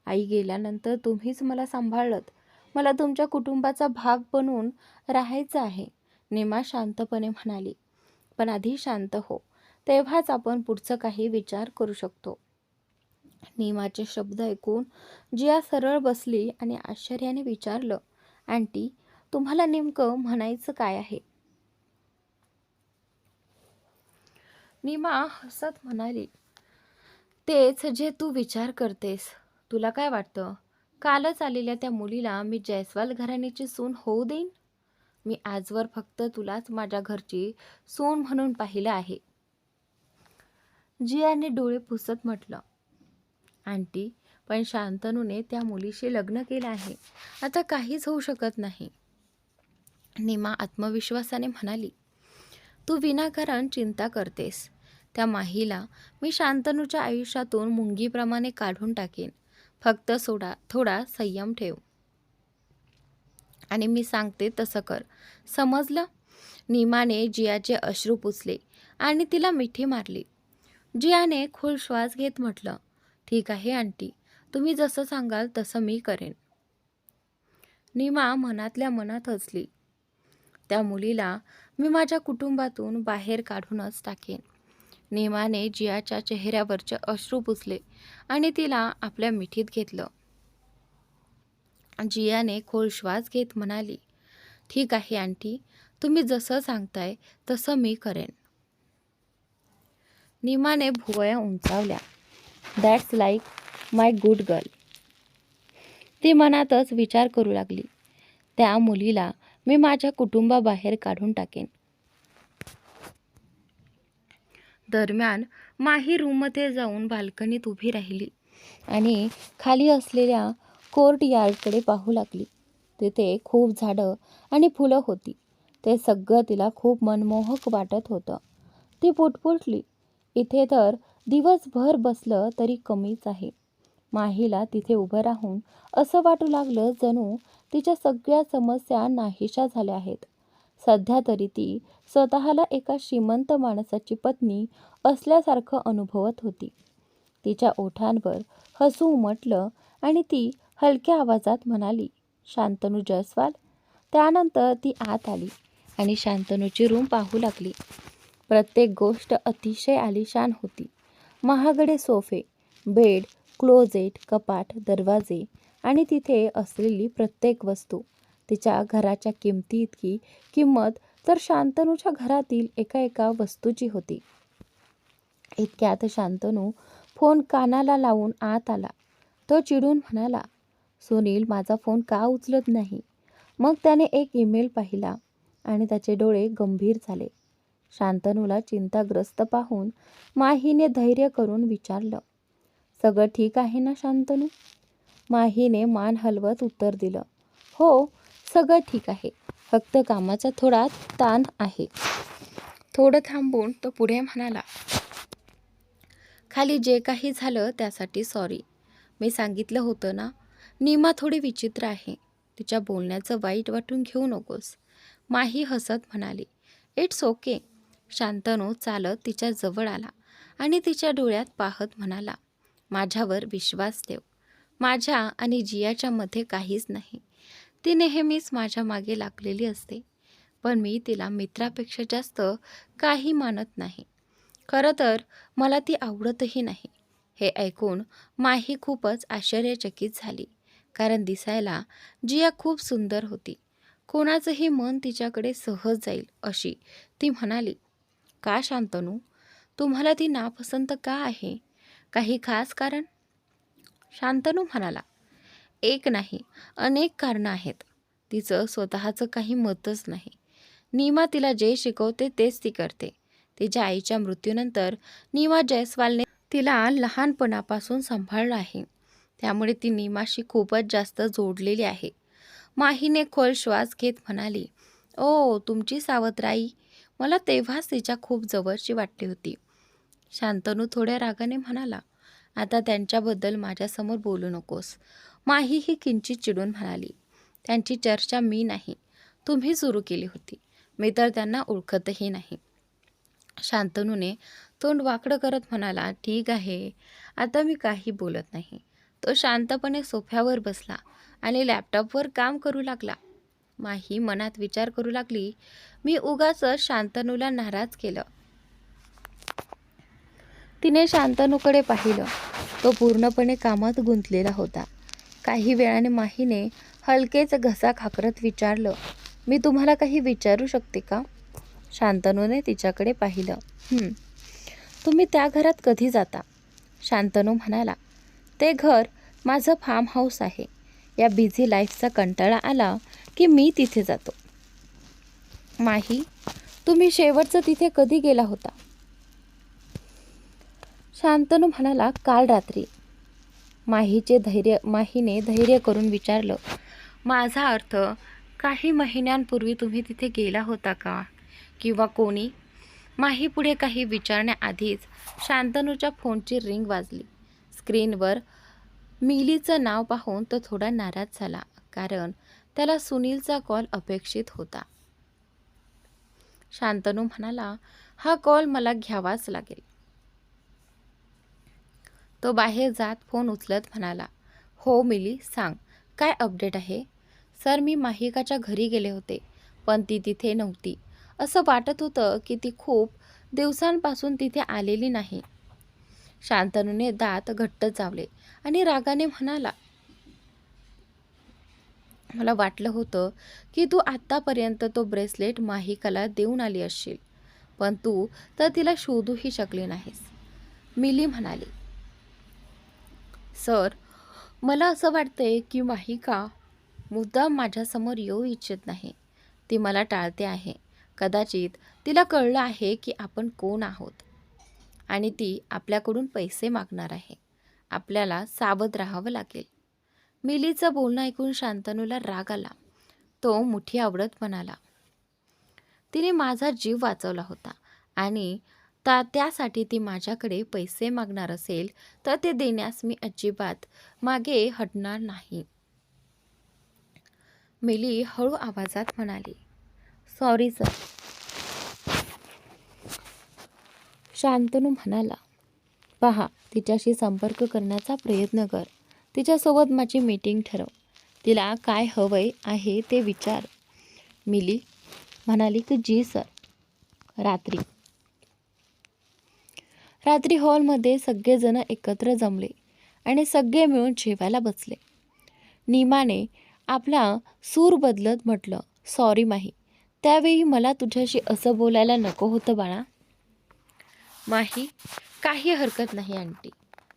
आई गेल्यानंतर तुम्हीच मला सांभाळलत. मला तुमच्या कुटुंबाचा भाग बनून राहायचं आहे, नीमा शांतपणे म्हणाली. पण आधी शांत हो, तेव्हाच आपण पुढचं काही विचार करू शकतो. नीमाचे शब्द ऐकून जिया सरळ बसली आणि आश्चर्याने विचारलं, आंटी, तुम्हाला नेमकं म्हणायचं काय आहे? नीमा हसत म्हणाली, तेच जे तू विचार करतेस. तुला काय वाटतं, कालच आलेल्या त्या मुलीला मी जयस्वाल घराण्याची सून होऊ देईन? मी आजवर फक्त तुलाच माझ्या घरची सून म्हणून पाहिलं आहे. जियाने डोळे पुसत म्हटलं, आंटी, पण शांतनूने त्या मुलीशी लग्न केलं आहे. आता काहीच होऊ शकत नाही. नीमा आत्मविश्वासाने म्हणाली, तू विनाकारण चिंता करतेस. त्या माहीला मी शांतनूच्या आयुष्यातून मुंगीप्रमाणे काढून टाकेन. फक्त थोडा संयम ठेव आणि मी सांगते तसं कर. समजलं? नीमाने जियाचे अश्रू पुसले आणि तिला मिठी मारली. जियाने खोल श्वास घेत म्हटलं, ठीक आहे आंटी, तुम्ही जसं सांगाल तसं मी करेन. नीमा मनातल्या मनात हसली. त्या मुलीला मी माझ्या कुटुंबातून बाहेर काढूनच टाकेन. नीमाने जियाच्या चेहऱ्यावरचे अश्रू पुसले आणि तिला आपल्या मिठीत घेतलं. जियाने खोल श्वास घेत म्हणाली, ठीक आहे आंटी, तुम्ही जसं सांगताय तसं मी करेन. नीमाने भुवया उंचावल्या. That's like my good girl. ती मनातच विचार करू लागली, त्या मुलीला मी माझ्या कुटुंबाबाहेर काढून टाकेन. दरम्यान माही रूममध्ये जाऊन बाल्कनीत उभी राहिली आणि खाली असलेल्या कोर्ट यार्डकडे पाहू लागली. तिथे खूप झाडं आणि फुलं होती. ते सगळं तिला खूप मनमोहक वाटत होतं. ती पुटपुटली, इथे तर दिवसभर बसलं तरी कमीच आहे. माहीला तिथे उभं राहून असं वाटू लागलं जणू तिच्या सगळ्या समस्या नाहीशा झाल्या आहेत. सध्या तरी ती स्वतःला एका श्रीमंत माणसाची पत्नी असल्यासारखं अनुभवत होती. तिच्या ओठांवर हसू उमटलं आणि ती हलक्या आवाजात म्हणाली, शांतनू जयस्वाल. त्यानंतर ती आत आली आणि शांतनूची रूम पाहू लागली. प्रत्येक गोष्ट अतिशय आलिशान होती. महागडे सोफे, बेड, क्लोजेट, कपाट, दरवाजे आणि तिथे असलेली प्रत्येक वस्तू. तिच्या घराच्या किमती इतकी किंमत तर शांतनूच्या घरातील एका वस्तूची होती. इतक्यात शांतनू फोन कानाला लावून आत आला. तो चिडून म्हणाला, सुनील माझा फोन का उचलत नाही? मग त्याने एक ईमेल पाहिला आणि त्याचे डोळे गंभीर झाले. शांतनूला चिंताग्रस्त पाहून माहीने धैर्य करून विचारलं, सगळं ठीक आहे ना शांतनू? माहीने मान हलवत उत्तर दिलं, हो सगळं ठीक आहे, फक्त कामाचा थोडा ताण आहे. थोडं थांबून तो पुढे म्हणाला, खाली जे काही झालं त्यासाठी सॉरी. मी सांगितलं होतं ना, नीमा थोडी विचित्र आहे. तिच्या बोलण्याचं वाईट वाटून घेऊ नकोस. माही हसत म्हणाली, इट्स ओके. शांतनू चालत तिच्या जवळ आला आणि तिच्या डोळ्यात पाहत म्हणाला, माझ्यावर विश्वास ठेव. माझ्या आणि जियाच्या मध्ये काहीच नाही. ती नेहमीच माझ्या मागे लागलेली असते, पण मी तिला मित्रापेक्षा जास्त काही मानत नाही. खरं तर मला ती आवडतही नाही. हे ऐकून माही खूपच आश्चर्यचकित झाली, कारण दिसायला जिया खूप सुंदर होती. कोणाचंही मन तिच्याकडे सहज जाईल अशी. ती म्हणाली, का शांतनू, तुम्हाला ती नापसंत का आहे? काही खास कारण? शांतनू म्हणाला, एक नाही, अनेक कारणं आहेत. तिचं स्वतःचं काही मतच नाही. नीमा तिला जे शिकवते तेच ती करते. तिच्या आईच्या मृत्यूनंतर नीमा जयस्वालने तिला लहानपणापासून सांभाळलं आहे. त्यामुळे ती नीमाशी खूपच जास्त जोडलेली आहे. माहीने खोल श्वास घेत म्हणाली, ओ तुमची सावत्राई. मला तेव्हाच तिच्या खूप जवळची वाटली होती. शांतनू थोड्या रागाने म्हणाला, आता त्यांच्याबद्दल माझ्यासमोर बोलू नकोस. माही ही किंचित चिडून म्हणाली, त्यांची चर्चा मी नाही, तुम्ही सुरू केली होती. मी तर त्यांना ओळखतही नाही. शांतनूने तोंड वाकडं करत म्हणाला, ठीक आहे, आता मी काही बोलत नाही. तो शांतपणे सोफ्यावर बसला आणि लॅपटॉपवर काम करू लागला. माही मनात विचार करू लागली, मी उगाच शांतनूला नाराज केलं. तिने शांतनूकडे पाहिलं. तो पूर्णपणे कामात गुंतलेला होता. काही वेळाने माहीने हलकेच घसा खाकरत विचारलं, मी तुम्हाला काही विचारू शकते का? शांतनूने तिच्याकडे पाहिलं. तुम्ही त्या घरात कधी जाता? शांतनू म्हणाला, ते घर माझं फार्म हाऊस आहे. या बिझी लाईफचा कंटाळा आला की मी तिथे जातो. माही, तुम्ही शेवटचं तिथे कधी गेला होता? शांतनू म्हणाला, काल रात्री. माहीने धैर्य करून विचारलं, माझा अर्थ, काही महिन्यांपूर्वी तुम्ही तिथे गेला होता का? किंवा कोणी? माही पुढे काही विचारण्याआधीच शांतनूच्या फोनची रिंग वाजली. स्क्रीनवर मिलीचं नाव पाहून तो थोडा नाराज झाला, कारण त्याला सुनीलचा कॉल अपेक्षित होता. शांतनू म्हणाला, हा कॉल मला घ्यावाच लागेल. तो बाहेर जात फोन उचलत म्हणाला, हो मिली, सांग, काय अपडेट आहे? सर, मी माहिकाच्या घरी गेले होते, पण ती तिथे नव्हती. असं वाटत होतं की ती खूप दिवसांपासून तिथे आलेली नाही. शांतनूने दात घट्ट चावले आणि रागाने म्हणाला, मला वाटलं होतं की तू आत्तापर्यंत तो ब्रेसलेट माहिकाला देऊन आली असशील, पण तू तर तिला शोधूही शकली नाहीस. मिली म्हणाली, सर, मला असं वाटतंय की माहिका मुद्दाम माझ्यासमोर येऊ इच्छित नाही. ती मला टाळते आहे. कदाचित तिला कळलं आहे की आपण कोण आहोत आणि ती आपल्याकडून पैसे मागणार आहे. आपल्याला सावध राहावं लागेल. मिलीचं बोलणं ऐकून शांतनूला राग आला. तो मुठी आवडत म्हणाला, तिने माझा जीव वाचवला होता आणि त्यासाठी ती माझ्याकडे पैसे मागणार असेल तर ते देण्यास मी अजिबात मागे हटणार नाही. मिली हळू आवाजात म्हणाली, सॉरी सर. शांतनू म्हणाला, पहा, तिच्याशी संपर्क करण्याचा प्रयत्न कर. तिच्यासोबत माझी मीटिंग ठरव. तिला काय हवंय आहे ते विचार. मिली म्हणाली की जी सर. रात्री हॉलमध्ये सगळेजण एकत्र जमले आणि सगळे मिळून जेवायला बसले. नीमाने आपला सूर बदलत म्हटलं, सॉरी माही, त्यावेळी मला तुझ्याशी असं बोलायला नको होतं बाळा. माही, काही हरकत नाही आंटी.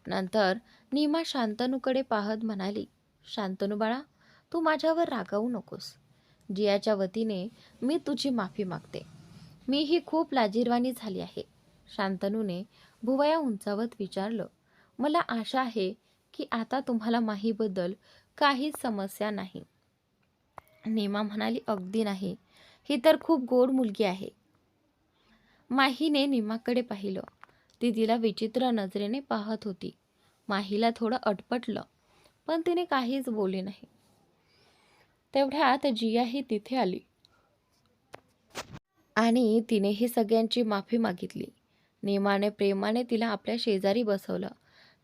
नंतर नीमा शांतनूकडे पाहत म्हणाली, शांतनू बाळा, तू माझ्यावर रागावू नकोस. जियाच्या वतीने मी तुझी माफी मागते. मीही खूप लाजिरवाणी झाली आहे. शांतनूने भुवया उंचावत विचारलं, मला आशा आहे की आता तुम्हाला माहीबद्दल काहीच समस्या नाही. नीमा म्हणाली, अगदी नाही. ही तर खूप गोड मुलगी आहे. माहीने नीमाकडे पाहिलं. ती तिला विचित्र नजरेने पाहत होती. माहीला थोडं अटपटलं, पण तिने काहीच बोलली नाही. तेवढ्यात जियाही तिथे आली आणि तिनेही सगळ्यांची माफी मागितली. नीमाने प्रेमाने तिला आपल्या शेजारी बसवलं.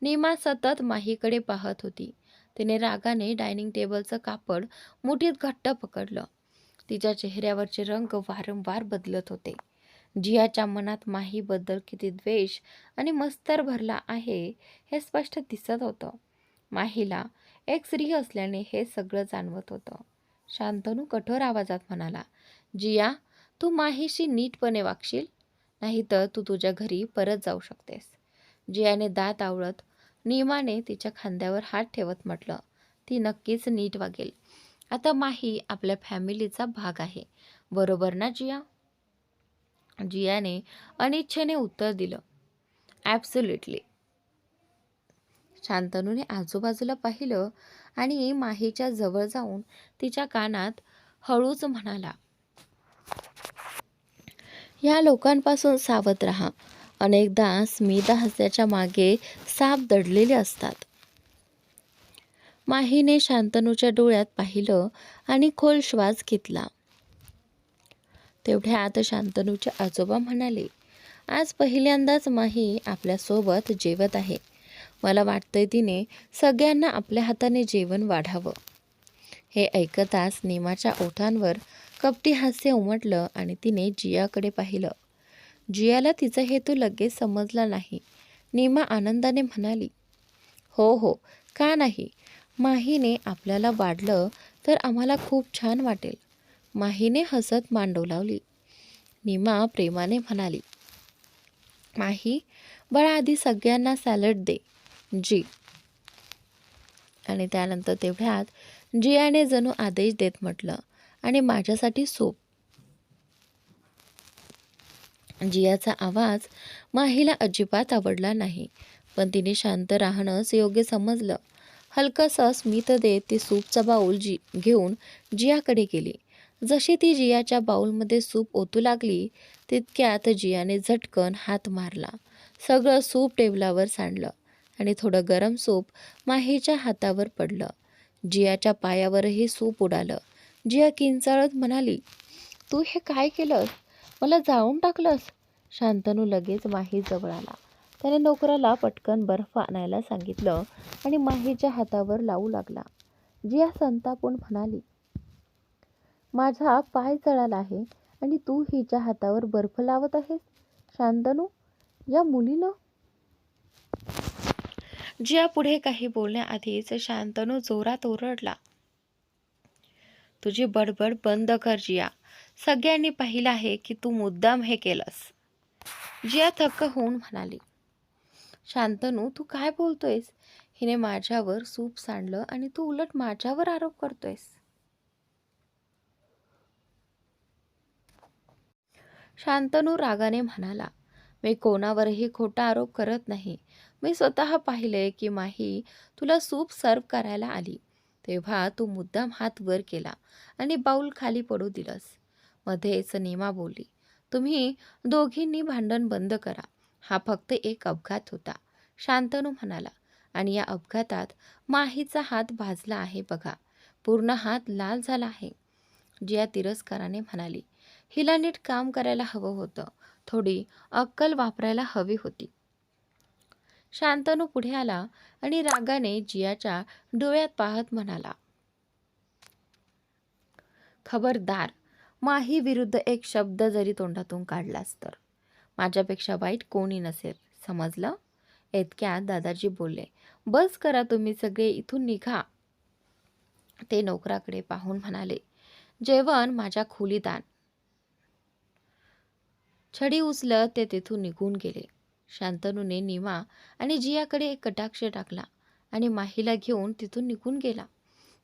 नीमा सतत माहीकडे पाहत होती. तिने रागाने डायनिंग टेबलचं कापड मुठीत घट्ट पकडलं. तिच्या चेहऱ्यावरचे रंग वारंवार बदलत होते. जियाच्या मनात माहीबद्दल किती द्वेष आणि मत्सर भरला आहे हे स्पष्ट दिसत होतं. माहीला एक स्त्री असल्याने हे सगळं जाणवत होतं. शांतनू कठोर आवाजात म्हणाला, जिया, तू माहीशी नीटपणे वागशील, नाहीतर तू तुझ्या घरी परत जाऊ शकतेस. जियाने दात आवळत नीमाने तिच्या खांद्यावर हात ठेवत म्हटलं, ती नक्कीच नीट वागेल. आता माही आपल्या फॅमिलीचा भाग आहे, बरोबर ना जिया? जियाने अनिच्छेने उत्तर दिलं, ॲब्सोल्युटली. शांतनूने आजूबाजूला पाहिलं आणि माहीच्या जवळ जाऊन तिच्या कानात हळूच म्हणाला, या लोकांपासून सावध राहा. अनेकदा स्मित हास्याच्या मागे साप दडलेले असतात. माहीने शांतनूच्या डोळ्यात पाहिलं आणि खोल श्वास घेतला. तेवढ्यात शांतनूचे आजोबा म्हणाले, आज पहिल्यांदाच माही आपल्यासोबत जेवत आहे. मला वाटतंय तिने सगळ्यांना आपल्या हाताने जेवण वाढावं. हे ऐकताच नीमाच्या ओठांवर कपटी हास्य उमटलं आणि तिने जियाकडे पाहिलं. जियाला तिचा हेतू लगेच समजला नाही. नीमा आनंदाने म्हणाली, हो हो, का नाही. माहीने आपल्याला वाढलं तर आम्हाला खूप छान वाटेल. माहीने हसत मान डोलावली. नीमा प्रेमाने म्हणाली, माही बाळा, आधी सगळ्यांना सॅलड दे. जी. आणि त्यानंतर तेवढ्यात जियाने जणू आदेश देत म्हटलं, आणि माझ्यासाठी सूप. जियाचा आवाज माहीला अजिबात आवडला नाही, पण तिने शांत राहणंच योग्य समजलं. हलकंसं स्मित देत ती सूपचा बाऊल घेऊन जियाकडे गेली. जशी ती जियाच्या बाऊलमध्ये सूप ओतू लागली तितक्यात जियाने झटकन हात मारला. सगळं सूप टेबलावर सांडलं आणि थोडं गरम सूप माहीच्या हातावर पडलं. जियाच्या पायावरही सूप उडालं. जिया किंचाळत म्हणाली, तू हे काय केलंस? मला जाळून टाकलंस? शांतनू लगेच माही जवळ आला. त्याने नोकराला पटकन बर्फ आणायला सांगितलं आणि माहीच्या हातावर लावू लागला. जिया संतापून म्हणाली, माझा पाय जळाला आहे आणि तू हिच्या हातावर बर्फ लावत आहेस? शांतनू, या मुलीनं. जिया पुढे काही बोलण्याआधीच शांतनू जोरात ओरडला, तुझी बडबड बंद कर जिया. सगळ्यांनी पाहिलं आहे की तू मुद्दाम हे केलंस. जिया थक्क होऊन म्हणाली, शांतनू तू काय बोलतोयस? हिने माझ्यावर सूप सांडलं आणि तू उलट माझ्यावर आरोप करतोयस. शांतनू रागाने म्हणाला, मी कोणावरही खोटा आरोप करत नाही. मी स्वतः पाहिले की माही तुला सूप सर्व करायला आली तेव्हा तू मुद्दाम हात वर केला आणि बाऊल खाली पडू दिलंस. मध्येच नीमा बोलली, तुम्ही दोघींनी भांडण बंद करा. हा फक्त एक अपघात होता. शांतनू म्हणाला, आणि या अपघातात माहीचा हात भाजला आहे बघा. पूर्ण हात लाल झाला आहे. जिया तिरस्काराने म्हणाली, हिला नीट काम करायला हवं होतं. थोडी अक्कल वापरायला हवी होती. शांतनू पुढे आला आणि रागाने जियाच्या डोळ्यात पाहत म्हणाला, खबरदार, माही विरुद्ध एक शब्द जरी तोंडातून काढलास तर माझ्यापेक्षा वाईट कोणी नसेल, समजलं? इतक्यात दादाजी बोलले, बस करा तुम्ही सगळे, इथून निघा. ते नोकराकडे पाहून म्हणाले, जेवण माझ्या खोलीत आण. छडी उचलत ते तिथून निघून गेले. शांतनूने नीमा आणि जियाकडे एक कटाक्ष टाकला आणि माहीला घेऊन तिथून निघून गेला.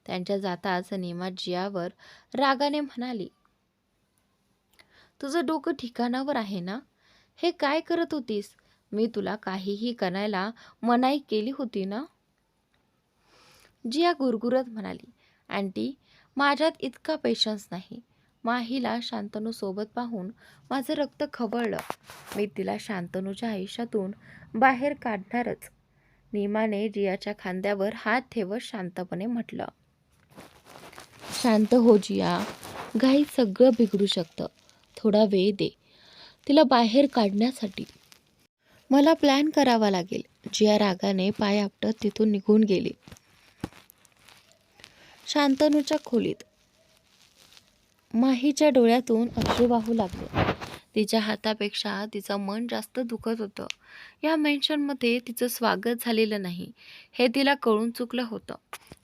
त्यांच्या जाताच नीमा जियावर रागाने म्हणाली, तुझं डोकं ठिकाणावर आहे ना? हे काय करत होतीस? मी तुला काहीही करायला मनाई केली होती ना? जिया गुरगुरत म्हणाली, आंटी, माझ्यात इतका पेशन्स नाही. माहीला शांतनू सोबत पाहून माझं रक्त खवळलं. मी तिला शांतनूच्या आयुष्यातून बाहेर काढणारच. नीमाने जियाच्या खांद्यावर हात ठेवत शांतपणे म्हटलं, शांत हो जिया, घाईत सगळं बिघडू शकतं. थोडा वेळ दे तिला बाहेर काढण्यासाठी. मला प्लॅन करावा लागेल. जिया रागाने पाय आपटत तिथून निघून गेली. शांतनूच्या खोलीत माहीच्या डोळ्यातून अश्रू वाहू लागले. तिच्या हातापेक्षा तिचं मन जास्त दुखत होतं. या मेन्शनमध्ये तिचं स्वागत झालेलं नाही हे तिला कळून चुकलं होतं.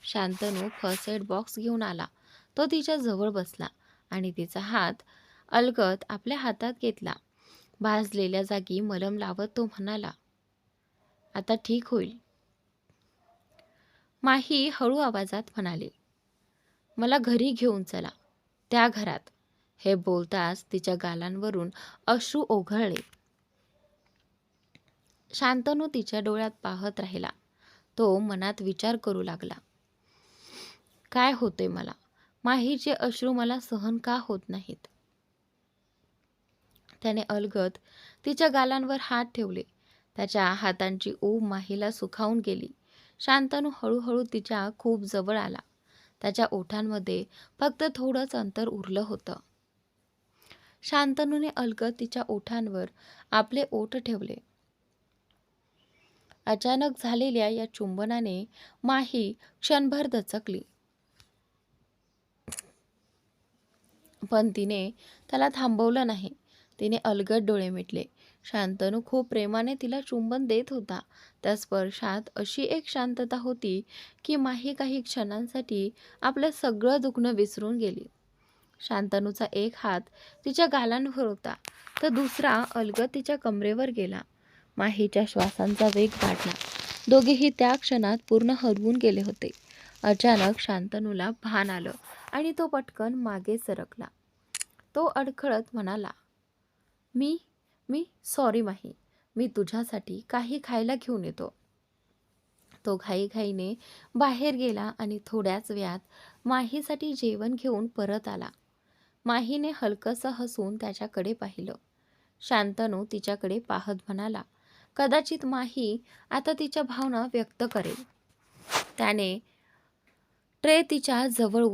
शांतनू फर्स्ट एड बॉक्स घेऊन आला. तो तिच्या जवळ बसला आणि तिचा हात अलगद आपल्या हातात घेतला. भाजलेल्या जागी मलम लावत तो म्हणाला, आता ठीक होईल. माही हळू आवाजात म्हणाली, मला घरी घेऊन चला. त्या घरात. हे बोलताच तिच्या गालांवरून अश्रू ओघळले. शांतनू तिच्या डोळ्यात पाहत राहिला. तो मनात विचार करू लागला, काय होते मला? माहीचे अश्रू मला सहन का होत नाहीत? त्याने अलगद तिच्या गालांवर हात ठेवले. त्याच्या हातांची ऊब माहीला सुखावून गेली. शांतनू हळूहळू तिच्या खूप जवळ आला. त्याच्या ओठांमध्ये फक्त थोडंच अंतर उरलं होतं. शांतनूने अलगद तिच्या ओठांवर आपले ओठ ठेवले. अचानक झालेल्या या चुंबनाने माही क्षणभर दचकली, पण तिने त्याला थांबवलं नाही. तिने अलगद डोळे मिटले. शांतनू खूप प्रेमाने तिला चुंबन देत होता. त्या स्पर्शात अशी एक शांतता होती की माही काही क्षणांसाठी आपलं सगळं दुखणं विसरून गेली. शांतनूचा एक हात तिच्या गालांवर होता तर दुसरा अलगद तिच्या कमरेवर गेला. माहीच्या श्वासांचा वेग वाढला. दोघेही त्या क्षणात पूर्ण हरवून गेले होते. अचानक शांतनूला भान आलं आणि तो पटकन मागे सरकला. तो अडखळत म्हणाला, मी मी सॉरी माही, मी तुझ्यासाठी काही खायला घेऊन येतो. तो घाईघाईने बाहेर गेला आणि थोड्याच वेळात माहीसाठी जेवण घेऊन परत आला. माहीने हलकंसं हसून त्याच्याकडे पाहिलं. शांतनू तिच्याकडे पाहत म्हणाला, कदाचित माही आता तिच्या भावना व्यक्त करेल. त्याने ट्रे तिच्या जवळ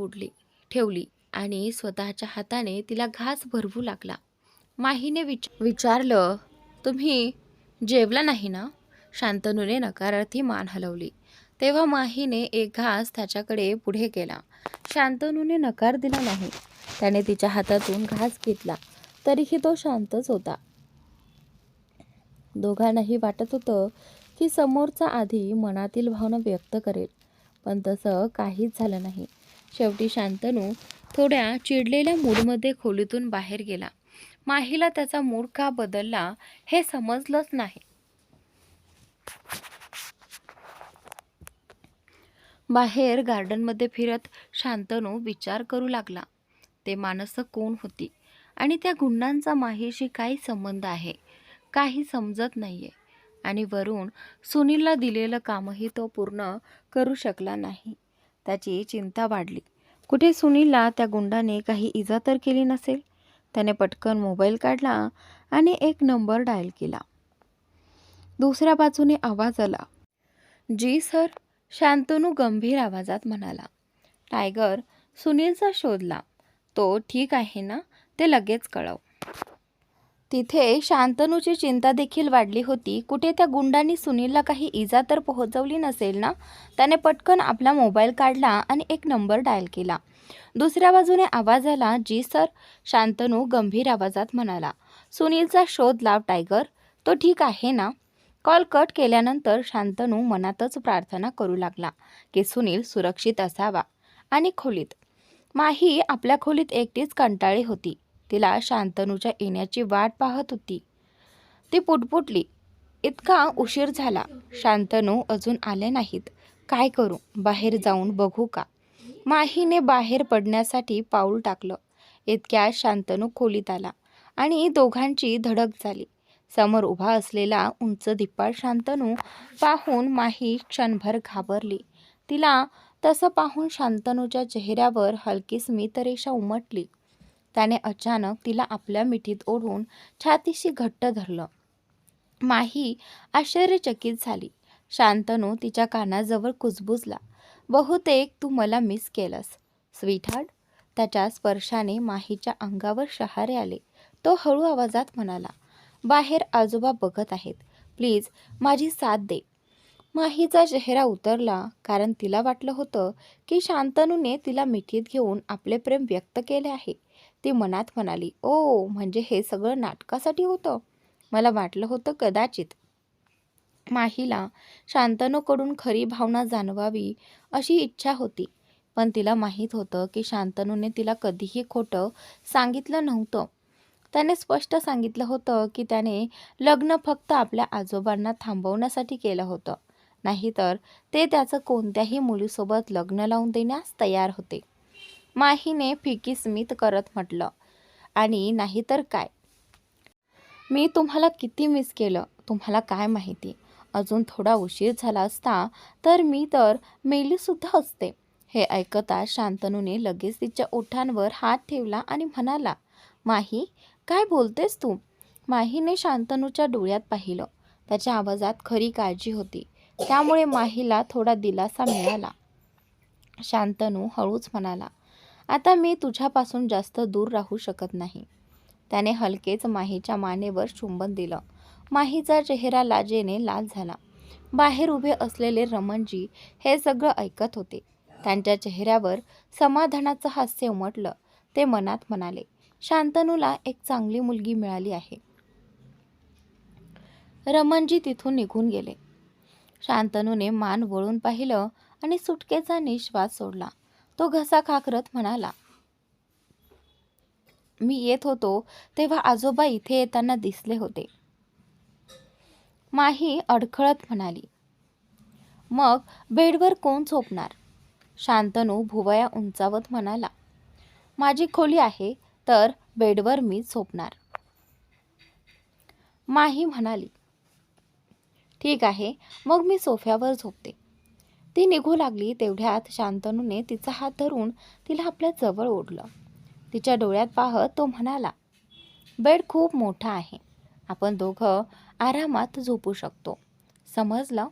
ठेवली आणि स्वतःच्या हाताने तिला घास भरवू लागला. माहीने विचारलं, तुम्ही जेवला नाही ना? शांतनूने नकारार्थी मान हलवली. तेव्हा माहीने एक घास त्याच्याकडे पुढे केला. शांतनूने नकार दिला नाही. त्याने तिच्या हातातून घास घेतला, तरीही तो शांतच होता. दोघांनाही वाटत होतं की समोरचा आधी मनातील भावना व्यक्त करेल, पण तसं काहीच झालं नाही. शेवटी शांतनू थोड्या चिडलेल्या मूडमध्ये खोलीतून बाहेर गेला. माहीला त्याचा मूड का बदलला हे समजलंच नाही. बाहेर गार्डनमध्ये फिरत शांतनू विचार करू लागला. ते माणसं कोण होती आणि त्या गुंडांचा माहीशी काय संबंध आहे, काही समजत नाहीये. आणि वरून सुनीलला दिलेलं कामही तो पूर्ण करू शकला नाही. त्याची चिंता वाढली. कुठे सुनीलला त्या गुंडाने काही इजा तर केली नसेल. त्याने पटकन मोबाईल काढला आणि एक नंबर डायल केला. दुसऱ्या बाजूने आवाज आला. जी सर, शांतनू गंभीर आवाजात म्हणाला. टायगर, सुनीलचा शोधला. तो ठीक आहे ना? ते लगेच कळव. तिथे शांतनूची चिंता देखील वाढली होती. कुठे त्या गुंडांनी सुनीलला काही इजा तर पोहोचवली नसेल ना? त्याने पटकन आपला मोबाईल काढला आणि एक नंबर डायल केला. दुसऱ्या बाजूने आवाज आला. जी सर, शांतनू गंभीर आवाजात म्हणाला. सुनीलचा शोध लाव टायगर, तो ठीक आहे ना? कॉल कट केल्यानंतर शांतनू मनातच प्रार्थना करू लागला की सुनील सुरक्षित असावा. आणि खोलीत माही आपल्या खोलीत एकटीच कंटाळी होती. तिला शांतनूच्या येण्याची वाट पाहत होती. ती पुटपुटली, इतका उशीर झाला, शांतनू अजून आले नाहीत. काय करू? बाहेर जाऊन बघू का? माहीने बाहेर पडण्यासाठी पाऊल टाकलं. इतक्यात शांतनू खोलीत आला आणि दोघांची धडक झाली. समोर उभा असलेला उंच धिप्पाड शांतनू पाहून माही क्षणभर घाबरली. तिला तसं पाहून शांतनूच्या चेहऱ्यावर हलकी स्मितरेषा उमटली. त्याने अचानक तिला आपल्या मिठीत ओढून छातीशी घट्ट धरलं. माही आश्चर्यचकित झाली. शांतनू तिच्या कानाजवळ कुजबुजला. बहुतेक तू मला मिस केलंस स्वीटहार्ट. त्याच्या स्पर्शाने माहीच्या अंगावर शहारे आले. तो हळू आवाजात म्हणाला, बाहेर आजोबा बघत आहेत, प्लीज माझी साथ दे. माहीचा चेहरा उतरला, कारण तिला वाटलं होतं की शांतनूने तिला मिठीत घेऊन आपले प्रेम व्यक्त केले आहे. ती मनात म्हणाली, ओ, म्हणजे हे सगळं नाटकासाठी होतं. मला वाटलं होतं कदाचित माहीला शांतनूकडून खरी भावना जाणवावी अशी इच्छा होती. पण तिला माहीत होतं की शांतनूने तिला कधीही खोटं सांगितलं नव्हतं. त्याने स्पष्ट सांगितलं होतं की त्याने लग्न फक्त आपल्या आजोबांना थांबवण्यासाठी केलं होतं, नाहीतर ते त्याचं कोणत्याही मुलीसोबत लग्न लावून देण्यास तयार होते. माहीने फिकी स्मित करत म्हटलं, आणि नाहीतर काय? मी तुम्हाला किती मिस केलं तुम्हाला काय माहिती. अजून थोडा उशीर झाला असता तर मी तर मेलीसुद्धा असते. हे ऐकताच शांतनूने लगेच तिच्या ओठांवर हात ठेवला आणि म्हणाला, माही, काय बोलतेस तू? माहीने शांतनूच्या डोळ्यात पाहिलं. त्याच्या आवाजात खरी काळजी होती. त्यामुळे माहीला थोडा दिलासा मिळाला. शांतनू हळूच म्हणाला, आता मी तुझ्यापासून जास्त दूर राहू शकत नाही. त्याने हलकेच माहीच्या मानेवर चुंबन दिलं. माहीचा चेहरा लाजेने लाल झाला. बाहेर उभे असलेले रमणजी हे सगळं ऐकत होते. त्यांच्या चेहऱ्यावर समाधानाचं हास्य उमटलं. ते मनात म्हणाले, शांतनूला एक चांगली मुलगी मिळाली आहे. रमणजी तिथून निघून गेले. शांतनूने मान वळून पाहिलं आणि सुटकेचा निश्वास सोडला. तो घसा खाकरत म्हणाला, मी येत होतो तेव्हा आजोबा इथे येताना दिसले होते. माही अडखळत म्हणाली, मग बेडवर कोण झोपणार? शांतनू भुवया उंचावत म्हणाला, माझी खोली आहे तर बेडवर मी झोपणार. माही म्हणाली, ठीक आहे, मग मी सोफ्यावर झोपते. ती निघू लागली तेवढ्यात शांतनूने तिचा हात धरून तिला आपल्या जवळ ओढलं. तिच्या डोळ्यात पाहत तो म्हणाला, बेड खूप मोठा आहे. आपण दोघं आरामात झोपू शकतो. समजलं?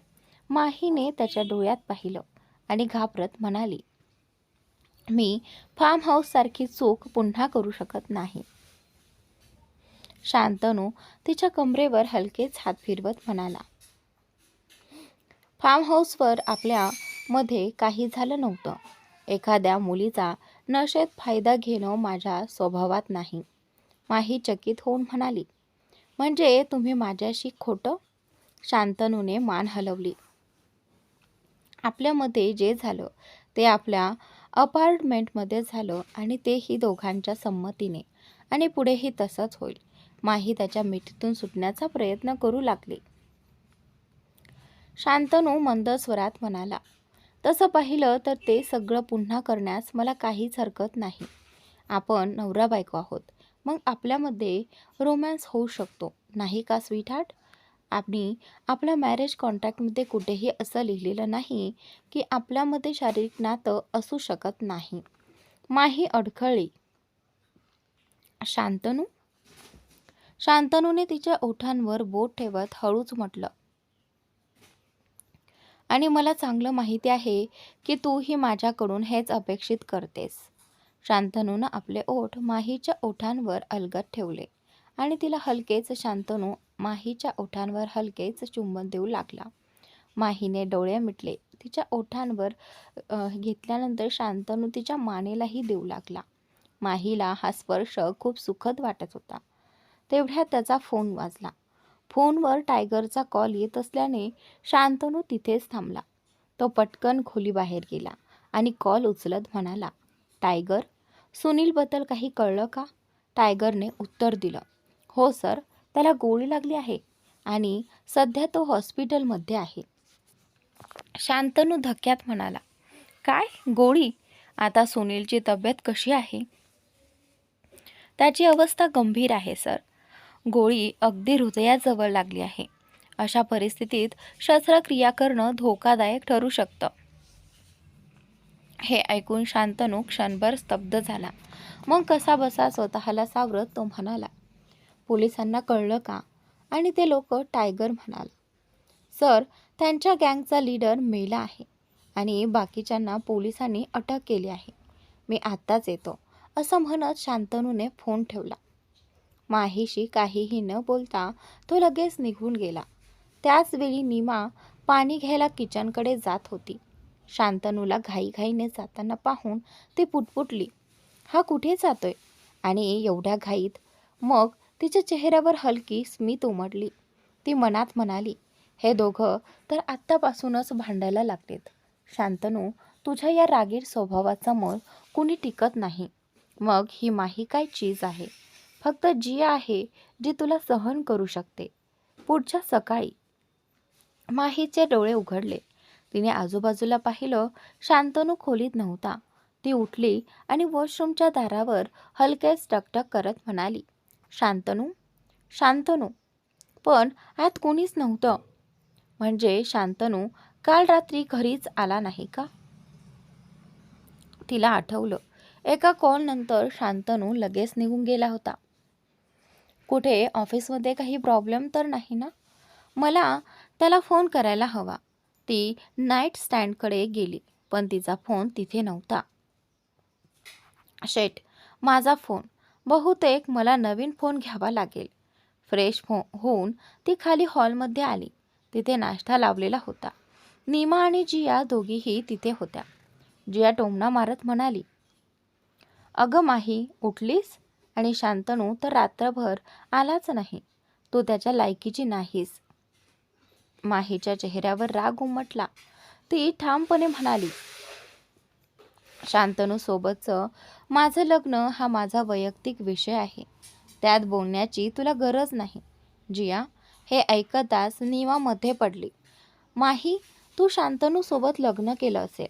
माहीने त्याच्या डोळ्यात पाहिलं आणि घाबरत म्हणाली, मी फार्म हाऊससारखी चूक पुन्हा करू शकत नाही. शांतनू तिच्या कमरेवर हलकेच हात फिरवत म्हणाला, फार्म हाऊसवर आपल्यामध्ये काही झालं नव्हतं. एखाद्या मुलीचा नशेत फायदा घेणं माझ्या स्वभावात नाही. माही चकित होऊन म्हणाली, म्हणजे तुम्ही माझ्याशी खोटं? शांतनूने मान हलवली. आपल्यामध्ये जे झालं ते आपल्या अपार्टमेंटमध्ये झालं आणि तेही दोघांच्या संमतीने, आणि पुढेही तसंच होईल. माही त्याच्या मिठीतून सुटण्याचा प्रयत्न करू लागली. शांतनू मंद स्वरात म्हणाला, तसं पाहिलं तर ते सगळं पुन्हा करण्यास मला काहीच हरकत नाही. आपण नवरा बायको आहोत, मग आपल्यामध्ये रोमॅन्स होऊ शकतो, नाही का स्वीटहार्ट? आणि आपल्या मॅरेज कॉन्ट्रॅक्टमध्ये कुठेही असं लिहिलेलं नाही की आपल्यामध्ये शारीरिक नातं असू शकत नाही. माही अडखळली. शांतनू? शांतनूने तिच्या ओठांवर बोट ठेवत हळूच म्हटलं, आणि मला चांगलं माहिती आहे की तूही माझ्याकडून हेच अपेक्षित करतेस. शांतनूनं आपले ओठ माहीच्या ओठांवर अलगद ठेवले आणि तिला हलकेच शांतनू माहीच्या ओठांवर हलकेच चुंबन देऊ लागला. माहीने डोळे मिटले. तिच्या ओठांवर घेतल्यानंतर शांतनू तिच्या मानेलाही देऊ लागला. माहीला हा स्पर्श खूप सुखद वाटत होता. तेवढ्यात त्याचा फोन वाजला. फोनवर टायगरचा कॉल येत असल्याने शांतनू तिथेच थांबला. तो पटकन खोलीबाहेर गेला आणि कॉल उचलत म्हणाला, टायगर, सुनीलबद्दल काही कळलं का? टायगरने उत्तर दिलं, हो सर, त्याला गोळी लागली आहे आणि सध्या तो हॉस्पिटलमध्ये आहे. शांतनू धक्क्यात म्हणाला, काय गोळी? आता सुनीलची तब्येत कशी आहे? त्याची अवस्था गंभीर आहे सर. गोळी अगदी हृदयाजवळ लागली आहे. अशा परिस्थितीत शस्त्रक्रिया करणं धोकादायक ठरू शकतं. हे ऐकून शांतनू क्षणभर स्तब्ध झाला. मग कसाबसा स्वतःला सावरत तो म्हणाला, पोलिसांना कळलं का? आणि ते लोक? टायगर म्हणाला, सर, त्यांच्या गँगचा लीडर मेला आहे आणि बाकीच्यांना पोलिसांनी अटक केली आहे. मी आत्ताच येतो, असं म्हणत शांतनूने फोन ठेवला. माहीशी काहीही न बोलता तो लगेच निघून गेला. त्याचवेळी नीमा पाणी घ्यायला किचनकडे जात होती. शांतनूला घाईघाईने जाताना पाहून ती पुटपुटली, हा कुठे जातोय आणि एवढ्या घाईत? मग तिच्या चेहऱ्यावर हलकी स्मित उमटली. ती मनात म्हणाली, हे दोघं तर आत्तापासूनच भांडायला लागलेत. शांतनू, तुझ्या या रागीट स्वभावाचा मोल कुणी टिकत नाही. मग ही माही काय चीज आहे? फक्त जिया आहे जी तुला सहन करू शकते. पुढच्या सकाळी माहीचे डोळे उघडले. तिने आजूबाजूला पाहिलं. शांतनू खोलीत नव्हता. ती उठली आणि वॉशरूमच्या दारावर हलकेच टकटक करत म्हणाली, शांतनू, शांतनू. पण आत कोणीच नव्हतं. म्हणजे शांतनू काल रात्री घरीच आला नाही का? तिला आठवलं. एका कॉलनंतर शांतनू लगेच निघून गेला होता. कुठे ऑफिसमध्ये काही प्रॉब्लेम तर नाही ना? मला त्याला फोन करायला हवा. ती नाईट स्टँडकडे गेली, पण तिचा फोन तिथे नव्हता. शेट, माझा फोन. बहुतेक मला नवीन फोन घ्यावा लागेल. फ्रेश होऊन ती खाली हॉलमध्ये आली. तिथे नाश्ता लावलेला होता. नीमा आणि जिया दोघीही तिथे होत्या. जिया टोमणा मारत म्हणाली, अगं माही, उठलीस? आणि शांतनू तर रात्रभर आलाच नाही. तू त्याच्या लायकीची नाहीस. माहीच्या चेहऱ्यावर राग उमटला. ती ठामपणे म्हणाली, शांतनू सोबतचं माझं लग्न हा माझा वैयक्तिक विषय आहे. त्यात बोलण्याची तुला गरज नाही. जिया, हे ऐकताच नीमा मध्ये पडली. माही, तू शांतनू सोबत लग्न केलं असेल,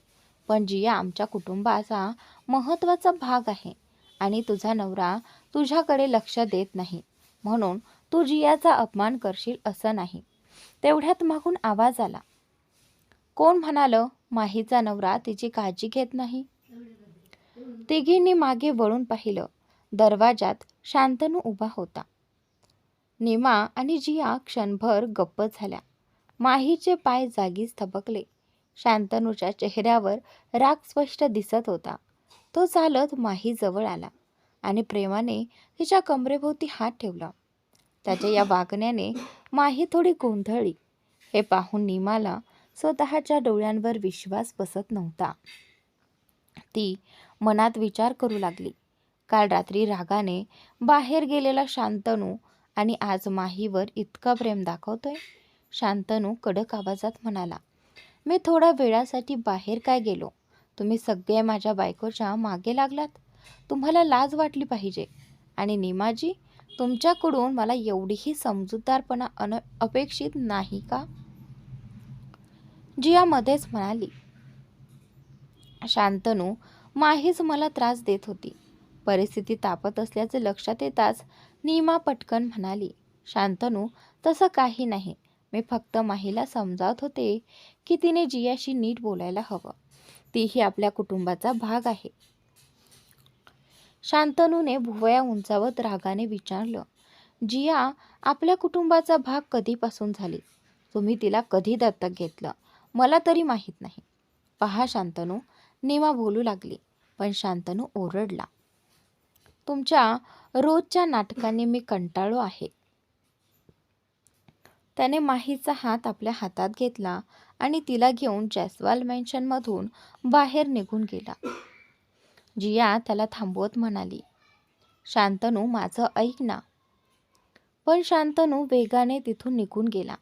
पण जिया आमच्या कुटुंबाचा महत्त्वाचा भाग आहे आणि तुझा नवरा तुझ्याकडे लक्ष देत नाही, म्हणून तू जियाचा अपमान करशील असं नाही. तेवढ्यात मागून आवाज आला, कोण म्हणालं माहीचा नवरा तिची काळजी घेत नाही? तिघींनी मागे वळून पाहिलं दरवाजात शांतनू उभा होता. नीमा आणि जिया क्षणभर गप्प झाल्या. माहीचे पाय जागीच थबकले. शांतनूच्या चेहऱ्यावर राग स्पष्ट दिसत होता. तो चालत माही जवळ आला आणि प्रेमाने तिच्या कमरेभोवती हात ठेवला. त्याच्या या वागण्याने माही थोडी गोंधळली. हे पाहून नीमाला स्वतःच्या डोळ्यांवर विश्वास बसत नव्हता. ती मनात विचार करू लागली. काल रात्री रागाने बाहेर गेलेला शांतनू आणि आज माहीवर इतका प्रेम दाखवतोय. शांतनू कडक आवाजात म्हणाला, मी थोड्या वेळासाठी बाहेर काय गेलो. तुम्ही सगळे माझ्या बायकोच्या मागे लागलात. तुम्हाला लाज वाटली पाहिजे. आणि नीमाजी, तुमच्याकडून मला एवढीही समजूतदारपणा अपेक्षित नाही का? जिया मध्येच म्हणाली, शांतनू, माहीच मला त्रास देत होती. परिस्थिती तापत असल्याचे लक्षात येताच नीमा पटकन म्हणाली, शांतनू, तसं काही नाही. मी फक्त माहीला समजावत होते की तिने जियाशी नीट बोलायला हवं. तीही आपल्या कुटुंबाचा भाग आहे. शांतनूने भुवया उंचावत रागाने विचारलं, जिया आपल्या कुटुंबाचा भाग कधीपासून झाली? तुम्ही तिला कधी दत्तक घेतलं? मला तरी माहीत नाही. पहा शांतनू, नीमा बोलू लागली, पण शांतनू ओरडला, तुमच्या रोजच्या नाटकांनी मी कंटाळलो आहे. त्याने माहीचा हात आपल्या हातात घेतला आणि तिला घेऊन जयस्वाल मेन्शनमधून बाहेर निघून गेला. जिया त्याला थांबवत म्हणाली, शांतनू, माझं ऐक ना. पण शांतनू वेगाने तिथून निघून गेला.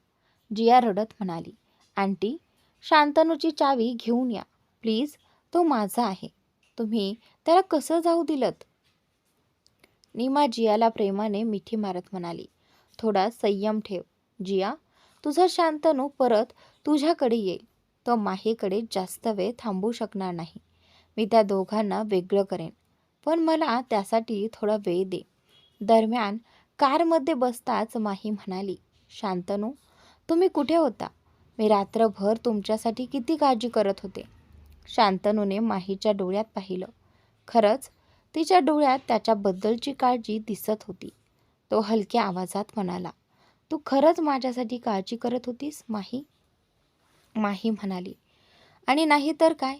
जिया रडत म्हणाली, आंटी, शांतनूची चावी घेऊन या प्लीज. तो माझा आहे. तुम्ही त्याला कसं जाऊ दिलत? नीमा जियाला प्रेमाने मिठी मारत म्हणाली, थोडा संयम ठेव जिया. तुझा शांतनू परत तुझ्याकडे येईल. तो माहीकडे जास्त वेळ थांबू शकणार नाही. मी त्या दोघांना वेगळं करेन, पण मला त्यासाठी थोडा वेळ दे. दरम्यान कारमध्ये बसताच माही म्हणाली, शांतनू, तुम्ही कुठे होता? मी रात्रभर तुमच्यासाठी किती काळजी करत होते. शांतनूने माहीच्या डोळ्यात पाहिलं. खरंच तिच्या डोळ्यात त्याच्याबद्दलची काळजी दिसत होती. तो हलक्या आवाजात म्हणाला, तू खरंच माझ्यासाठी काळजी करत होतीस माही? माही म्हणाली, आणि नाही तर काय,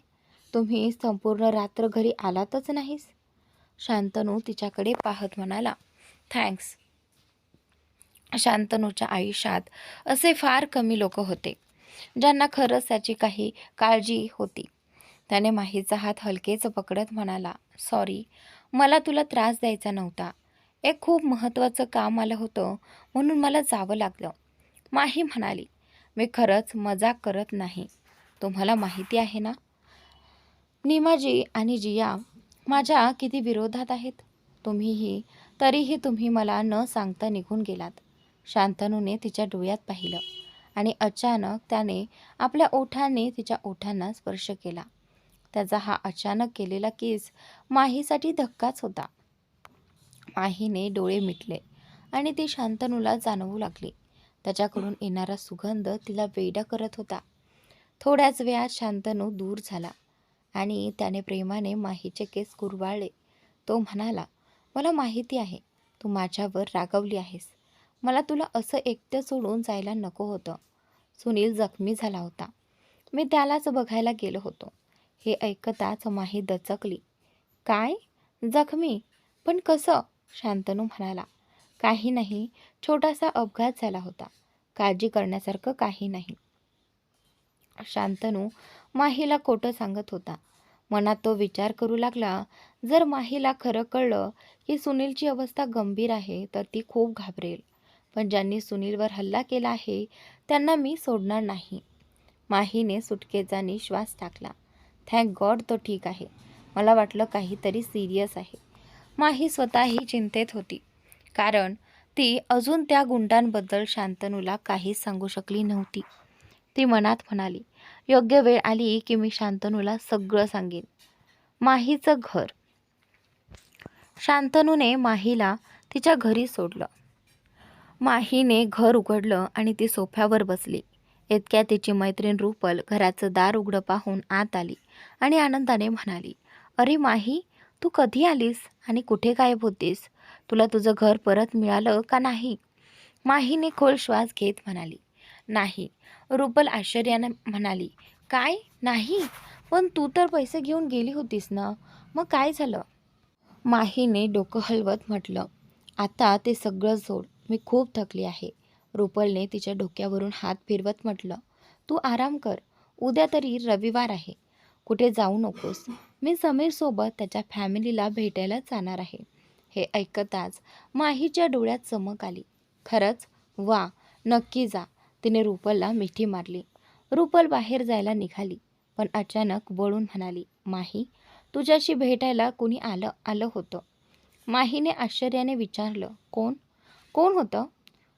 तुम्ही संपूर्ण रात्र घरी आलातच नाहीस. शांतनू तिच्याकडे पाहत म्हणाला, थँक्स. शांतनूच्या आयुष्यात असे फार कमी लोक होते ज्यांना खरंच त्याची काही काळजी होती. त्याने माहीचा हात हलकेच पकडत म्हणाला, सॉरी, मला तुला त्रास द्यायचा नव्हता. एक खूप महत्त्वाचं काम आलं होतं म्हणून मला जावं लागलं. माही म्हणाली, मी खरंच मजाक करत नाही. तुम्हाला माहिती आहे ना, नीमाजी आणि जिया माझ्या किती विरोधात आहेत. तरीही तुम्ही मला न सांगता निघून गेलात. शांतनूने तिच्या डोळ्यात पाहिलं आणि अचानक त्याने आपल्या ओठांनी तिच्या ओठांना स्पर्श केला. त्याचा हा अचानक केलेला किस माहीसाठी धक्काच होता. माहीने डोळे मिटले आणि ती शांतनूला जाणवू लागली. त्याच्याकडून येणारा सुगंध तिला वेडा करत होता. थोड्याच वेळात शांतनू दूर झाला आणि त्याने प्रेमाने माहीचे केस कुरवाळले. तो म्हणाला, मला माहिती आहे तू माझ्यावर रागावली आहेस. मला तुला असं एकटं सोडून जायला नको होतं. सुनील जखमी झाला होता. मी त्यालाच बघायला गेलो होतो. हे ऐकताच माही दचकली. काय? जखमी? पण कसं? शांतनू म्हणाला, काही नाही, छोटासा अपघात झाला होता. काळजी करण्यासारखं काही नाही. शांतनू माहीला खोटं सांगत होता. मनात तो विचार करू लागला, जर माहीला खरं कळलं की सुनीलची अवस्था गंभीर आहे तर ती खूप घाबरेल. पण ज्यांनी सुनीलवर हल्ला केला आहे त्यांना मी सोडणार नाही. माहीने सुटकेचा निश्वास टाकला. थँक गॉड तो ठीक आहे. मला वाटलं काहीतरी सिरियस आहे. माही स्वतःही चिंतेत होती, कारण ती अजून त्या गुंडांबद्दल शांतनूला काहीच सांगू शकली नव्हती. ती मनात म्हणाली, योग्य वेळ आली की मी शांतनूला सगळं सांगेन. माहीचं घर. शांतनूने माहीला तिच्या घरी सोडलं. माहीने घर उघडलं आणि ती सोफ्यावर बसली. इतक्यात तिची मैत्रीण रुपल घराचं दार उघडं पाहून आत आली आणि आनंदाने म्हणाली, अरे माही, तू कधी आलीस आणि कुठे गायब होतीस? तुला तुझं घर परत मिळालं का नाही? माहीने खोल श्वास घेत म्हणाली. नाही. रुपल आश्चर्याने म्हणाली. काय? नाही? पण तू तर पैसे घेऊन गेली होतीस ना? मग काय झालं? माहीने डोकं हलवत म्हटलं. आता ते सगळं सोड. मी खूप थकली आहे. रुपलने तिच्या डोक्यावरून हात फिरवत म्हटलं. तू आराम कर. उद्या तरी रविवार आहे. कुठे जाऊ नकोस. मी समीरसोबत त्याच्या फॅमिलीला भेटायला जाणार आहे. हे ऐकताच माहीच्या डोळ्यात चमक आली. खरंच? वा, नक्की जा. तिने रुपलला मिठी मारली. रुपल बाहेर जायला निघाली, पण अचानक वळून म्हणाली. माही, तुझ्याशी भेटायला कुणी आलं आलं होतं. माहीने आश्चर्याने विचारलं. कोण? कोण होतं?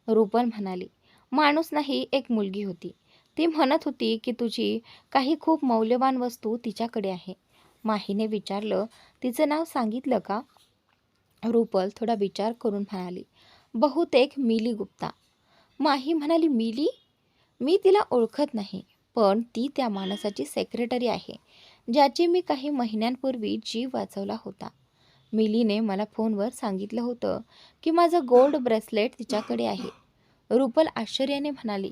रुपल म्हणाली. माणूस नाही, एक मुलगी होती. ती म्हणत होती की तुझी काही खूप मौल्यवान वस्तू तिच्याकडे आहे. माहीने विचारलं. तिचं नाव सांगितलं का? रुपल थोडा विचार करून म्हणाली. बहुतेक मिली गुप्ता. माही म्हणाली. मिली? मी तिला ओळखत नाही, पण ती त्या माणसाची सेक्रेटरी आहे, ज्याची मी काही महिन्यांपूर्वी जीव वाचवला होता. मिलीने मला फोनवर सांगितलं होतं की माझं गोल्ड ब्रेसलेट तिच्याकडे आहे. रुपल आश्चर्याने म्हणाली.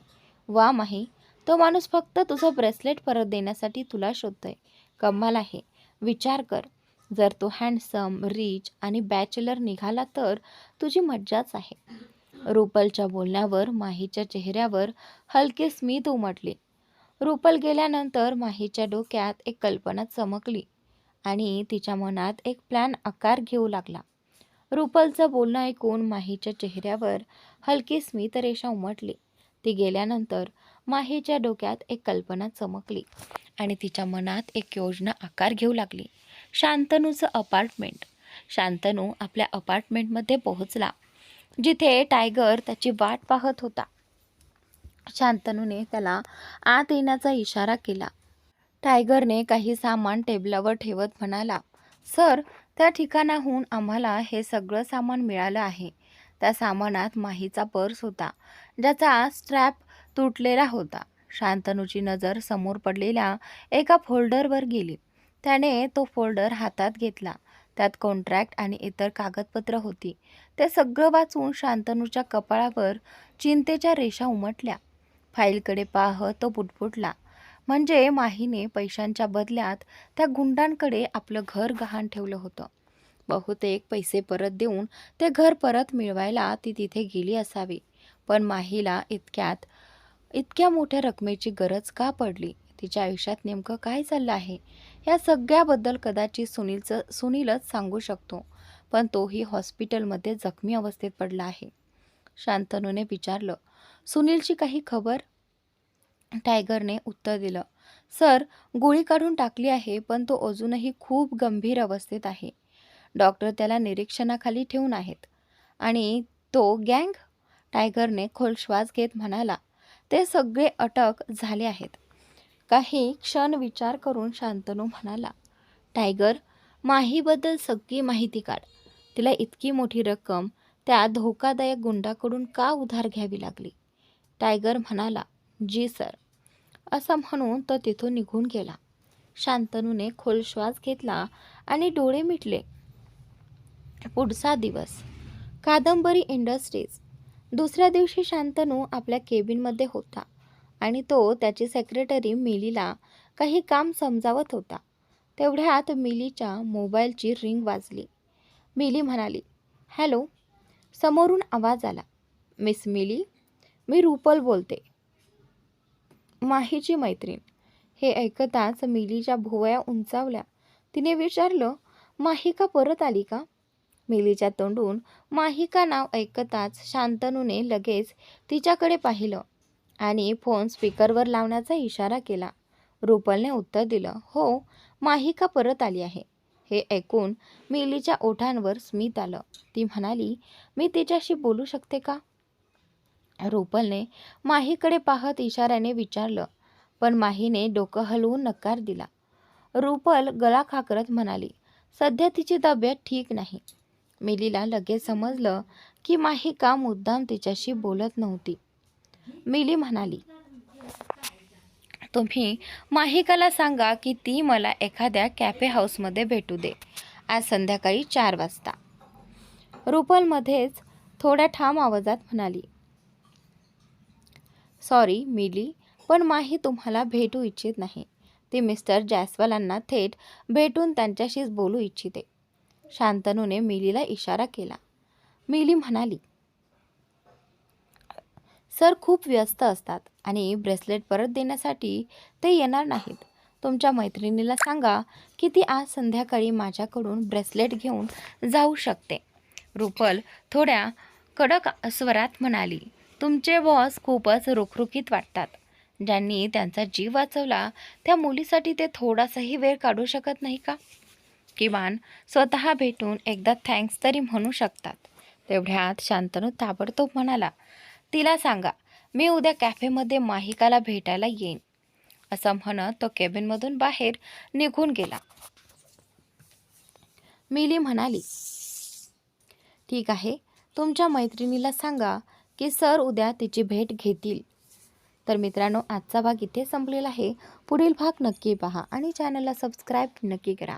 वा माही, तो माणूस फक्त तुझं ब्रेसलेट परत देण्यासाठी तुला शोधतोय. कमाल आहे. विचार कर, जर तो हँडसम, रिच आणि बॅचलर निघाला तर तुझी मज्जाच आहे. रुपलच्या बोलण्यावर माहीच्या चेहऱ्यावर हलके स्मित उमटले. रुपल गेल्यानंतर माहीच्या डोक्यात एक कल्पना चमकली आणि तिच्या मनात एक प्लॅन आकार घेऊ लागला. रुपलचं बोलणं ऐकून माहीच्या चेहऱ्यावर हलकी स्मितरेषा उमटली. ती गेल्यानंतर माहीच्या डोक्यात एक कल्पना चमकली आणि तिच्या मनात एक योजना आकार घेऊ लागली. शांतनूचं अपार्टमेंट. शांतनू आपल्या अपार्टमेंटमध्ये पोहोचला, जिथे टायगर त्याची वाट पाहत होता. शांतनूने त्याला आत येण्याचा इशारा केला. टायगरने काही सामान टेबलावर ठेवत म्हणाला. सर, त्या ठिकाणाहून आम्हाला हे सगळं सामान मिळालं आहे. त्या सामानात माहीचा पर्स होता, ज्याचा स्ट्रॅप तुटलेला होता. शांतनूची नजर समोर पडलेल्या एका फोल्डरवर गेली. त्याने तो फोल्डर हातात घेतला. त्यात कॉन्ट्रॅक्ट आणि इतर कागदपत्र होती. ते सगळं वाचून शांतनूच्या कपाळावर चिंतेच्या रेषा उमटल्या. फाईलकडे पाहत तो पुटपुटला. म्हणजे माहीने पैशांच्या बदल्यात त्या गुंडांकडे आपलं घर गहाण ठेवलं होतं. बहुतेक पैसे परत देऊन ते घर परत मिळवायला ती तिथे गेली असावी. पण माहीला इतक्या मोठ्या रकमेची गरज का पडली? तिच्या आयुष्यात नेमकं काय चाललं आहे? या सगळ्याबद्दल कदाचित सुनीलच सांगू शकतो, पण तोही हॉस्पिटलमध्ये जखमी अवस्थेत पडला आहे. शांतनूने विचारलं. सुनीलची काही खबर? टायगरने उत्तर दिलं. सर, गोळी काढून टाकली आहे, पण तो अजूनही खूप गंभीर अवस्थेत आहे. डॉक्टर त्याला निरीक्षणाखाली ठेवून आहेत. आणि तो गँग? टायगरने खोल श्वास घेत म्हणाला. ते सगळे अटक झाले आहेत. काही क्षण विचार करून शांतनू म्हणाला. टायगर, माहीबद्दल सगळी माहिती काढ. तिला इतकी मोठी रक्कम त्या धोकादायक गुंडाकडून का उधार घ्यावी लागली? टायगर म्हणाला. जी सर. असं म्हणून तो तिथून निघून गेला. शांतनूने खोल श्वास घेतला आणि डोळे मिटले. पुढचा दिवस. कादंबरी इंडस्ट्रीज. दुसऱ्या दिवशी शांतनू आपल्या केबिनमध्ये होता आणि तो त्याची सेक्रेटरी मिलीला काही काम समजावत होता. तेवढ्यात मिलीच्या मोबाईलची रिंग वाजली. मिली म्हणाली. हॅलो. समोरून आवाज आला. मिस मिली, मी रुपल बोलते, माहीची मैत्रीण. हे ऐकताच मिलीच्या भुवया उंचावल्या. तिने विचारलं. माही परत आली का? मिलीच्या तोंडून माहिका नाव ऐकताच शांतनूने लगेच तिच्याकडे पाहिलं आणि फोन स्पीकरवर लावण्याचा इशारा केला. रुपलने उत्तर दिलं. हो, माहिका परत आली आहे. हे ऐकून मिलीच्या ओठांवर स्मित आलं. ती म्हणाली. मी तिच्याशी बोलू शकते का? रुपलने माहीकडे पाहत इशाऱ्याने विचारलं, पण माहीने डोकं हलवून नकार दिला. रुपल गळा खाकरत म्हणाली. सध्या तिची तब्येत ठीक नाही. मिलीला लगेच समजलं की माहिका मुद्दाम तिच्याशी बोलत नव्हती. मिली म्हणाली. तुम्ही माहिकाला सांगा की ती मला एखाद्या कॅफे हाऊसमध्ये भेटू दे आज संध्याकाळी 4 वाजता. रुपल मध्येच थोड्या ठाम आवाजात म्हणाली, सॉरी मिली, पण माही तुम्हाला भेटू इच्छित नाही. ती मिस्टर जयस्वालांना थेट भेटून त्यांच्याशीच बोलू इच्छिते. शांतनूने मिलीला इशारा केला. मिली म्हणाली, सर खूप व्यस्त असतात आणि ब्रेसलेट परत देण्यासाठी ते येणार नाहीत. तुमच्या मैत्रिणीला सांगा की ती आज संध्याकाळी माझ्याकडून ब्रेसलेट घेऊन जाऊ शकते. रुपल थोड्या कडक स्वरात म्हणाली, तुमचे बॉस खूपच रुखरुखीत वाटतात. ज्यांनी त्यांचा जीव वाचवला त्या मुलीसाठी ते थोडासाही वेळ काढू शकत नाही का? किमान स्वतः भेटून एकदा थँक्स तरी म्हणू शकतात. तेवढ्यात शांतनू ताबडतोब म्हणाला, तिला सांगा मी उद्या कॅफेमध्ये माहिकाला भेटायला येईन. असं म्हणत तो केबिनमधून बाहेर निघून गेला. मिली म्हणाली, ठीक आहे, तुमच्या मैत्रिणीला सांगा की सर उद्या तिची भेट घेतील. तर मित्रांनो, आजचा भाग इथे संपलेला आहे. पुढील भाग नक्की पहा आणि चॅनलला सबस्क्राईब नक्की करा.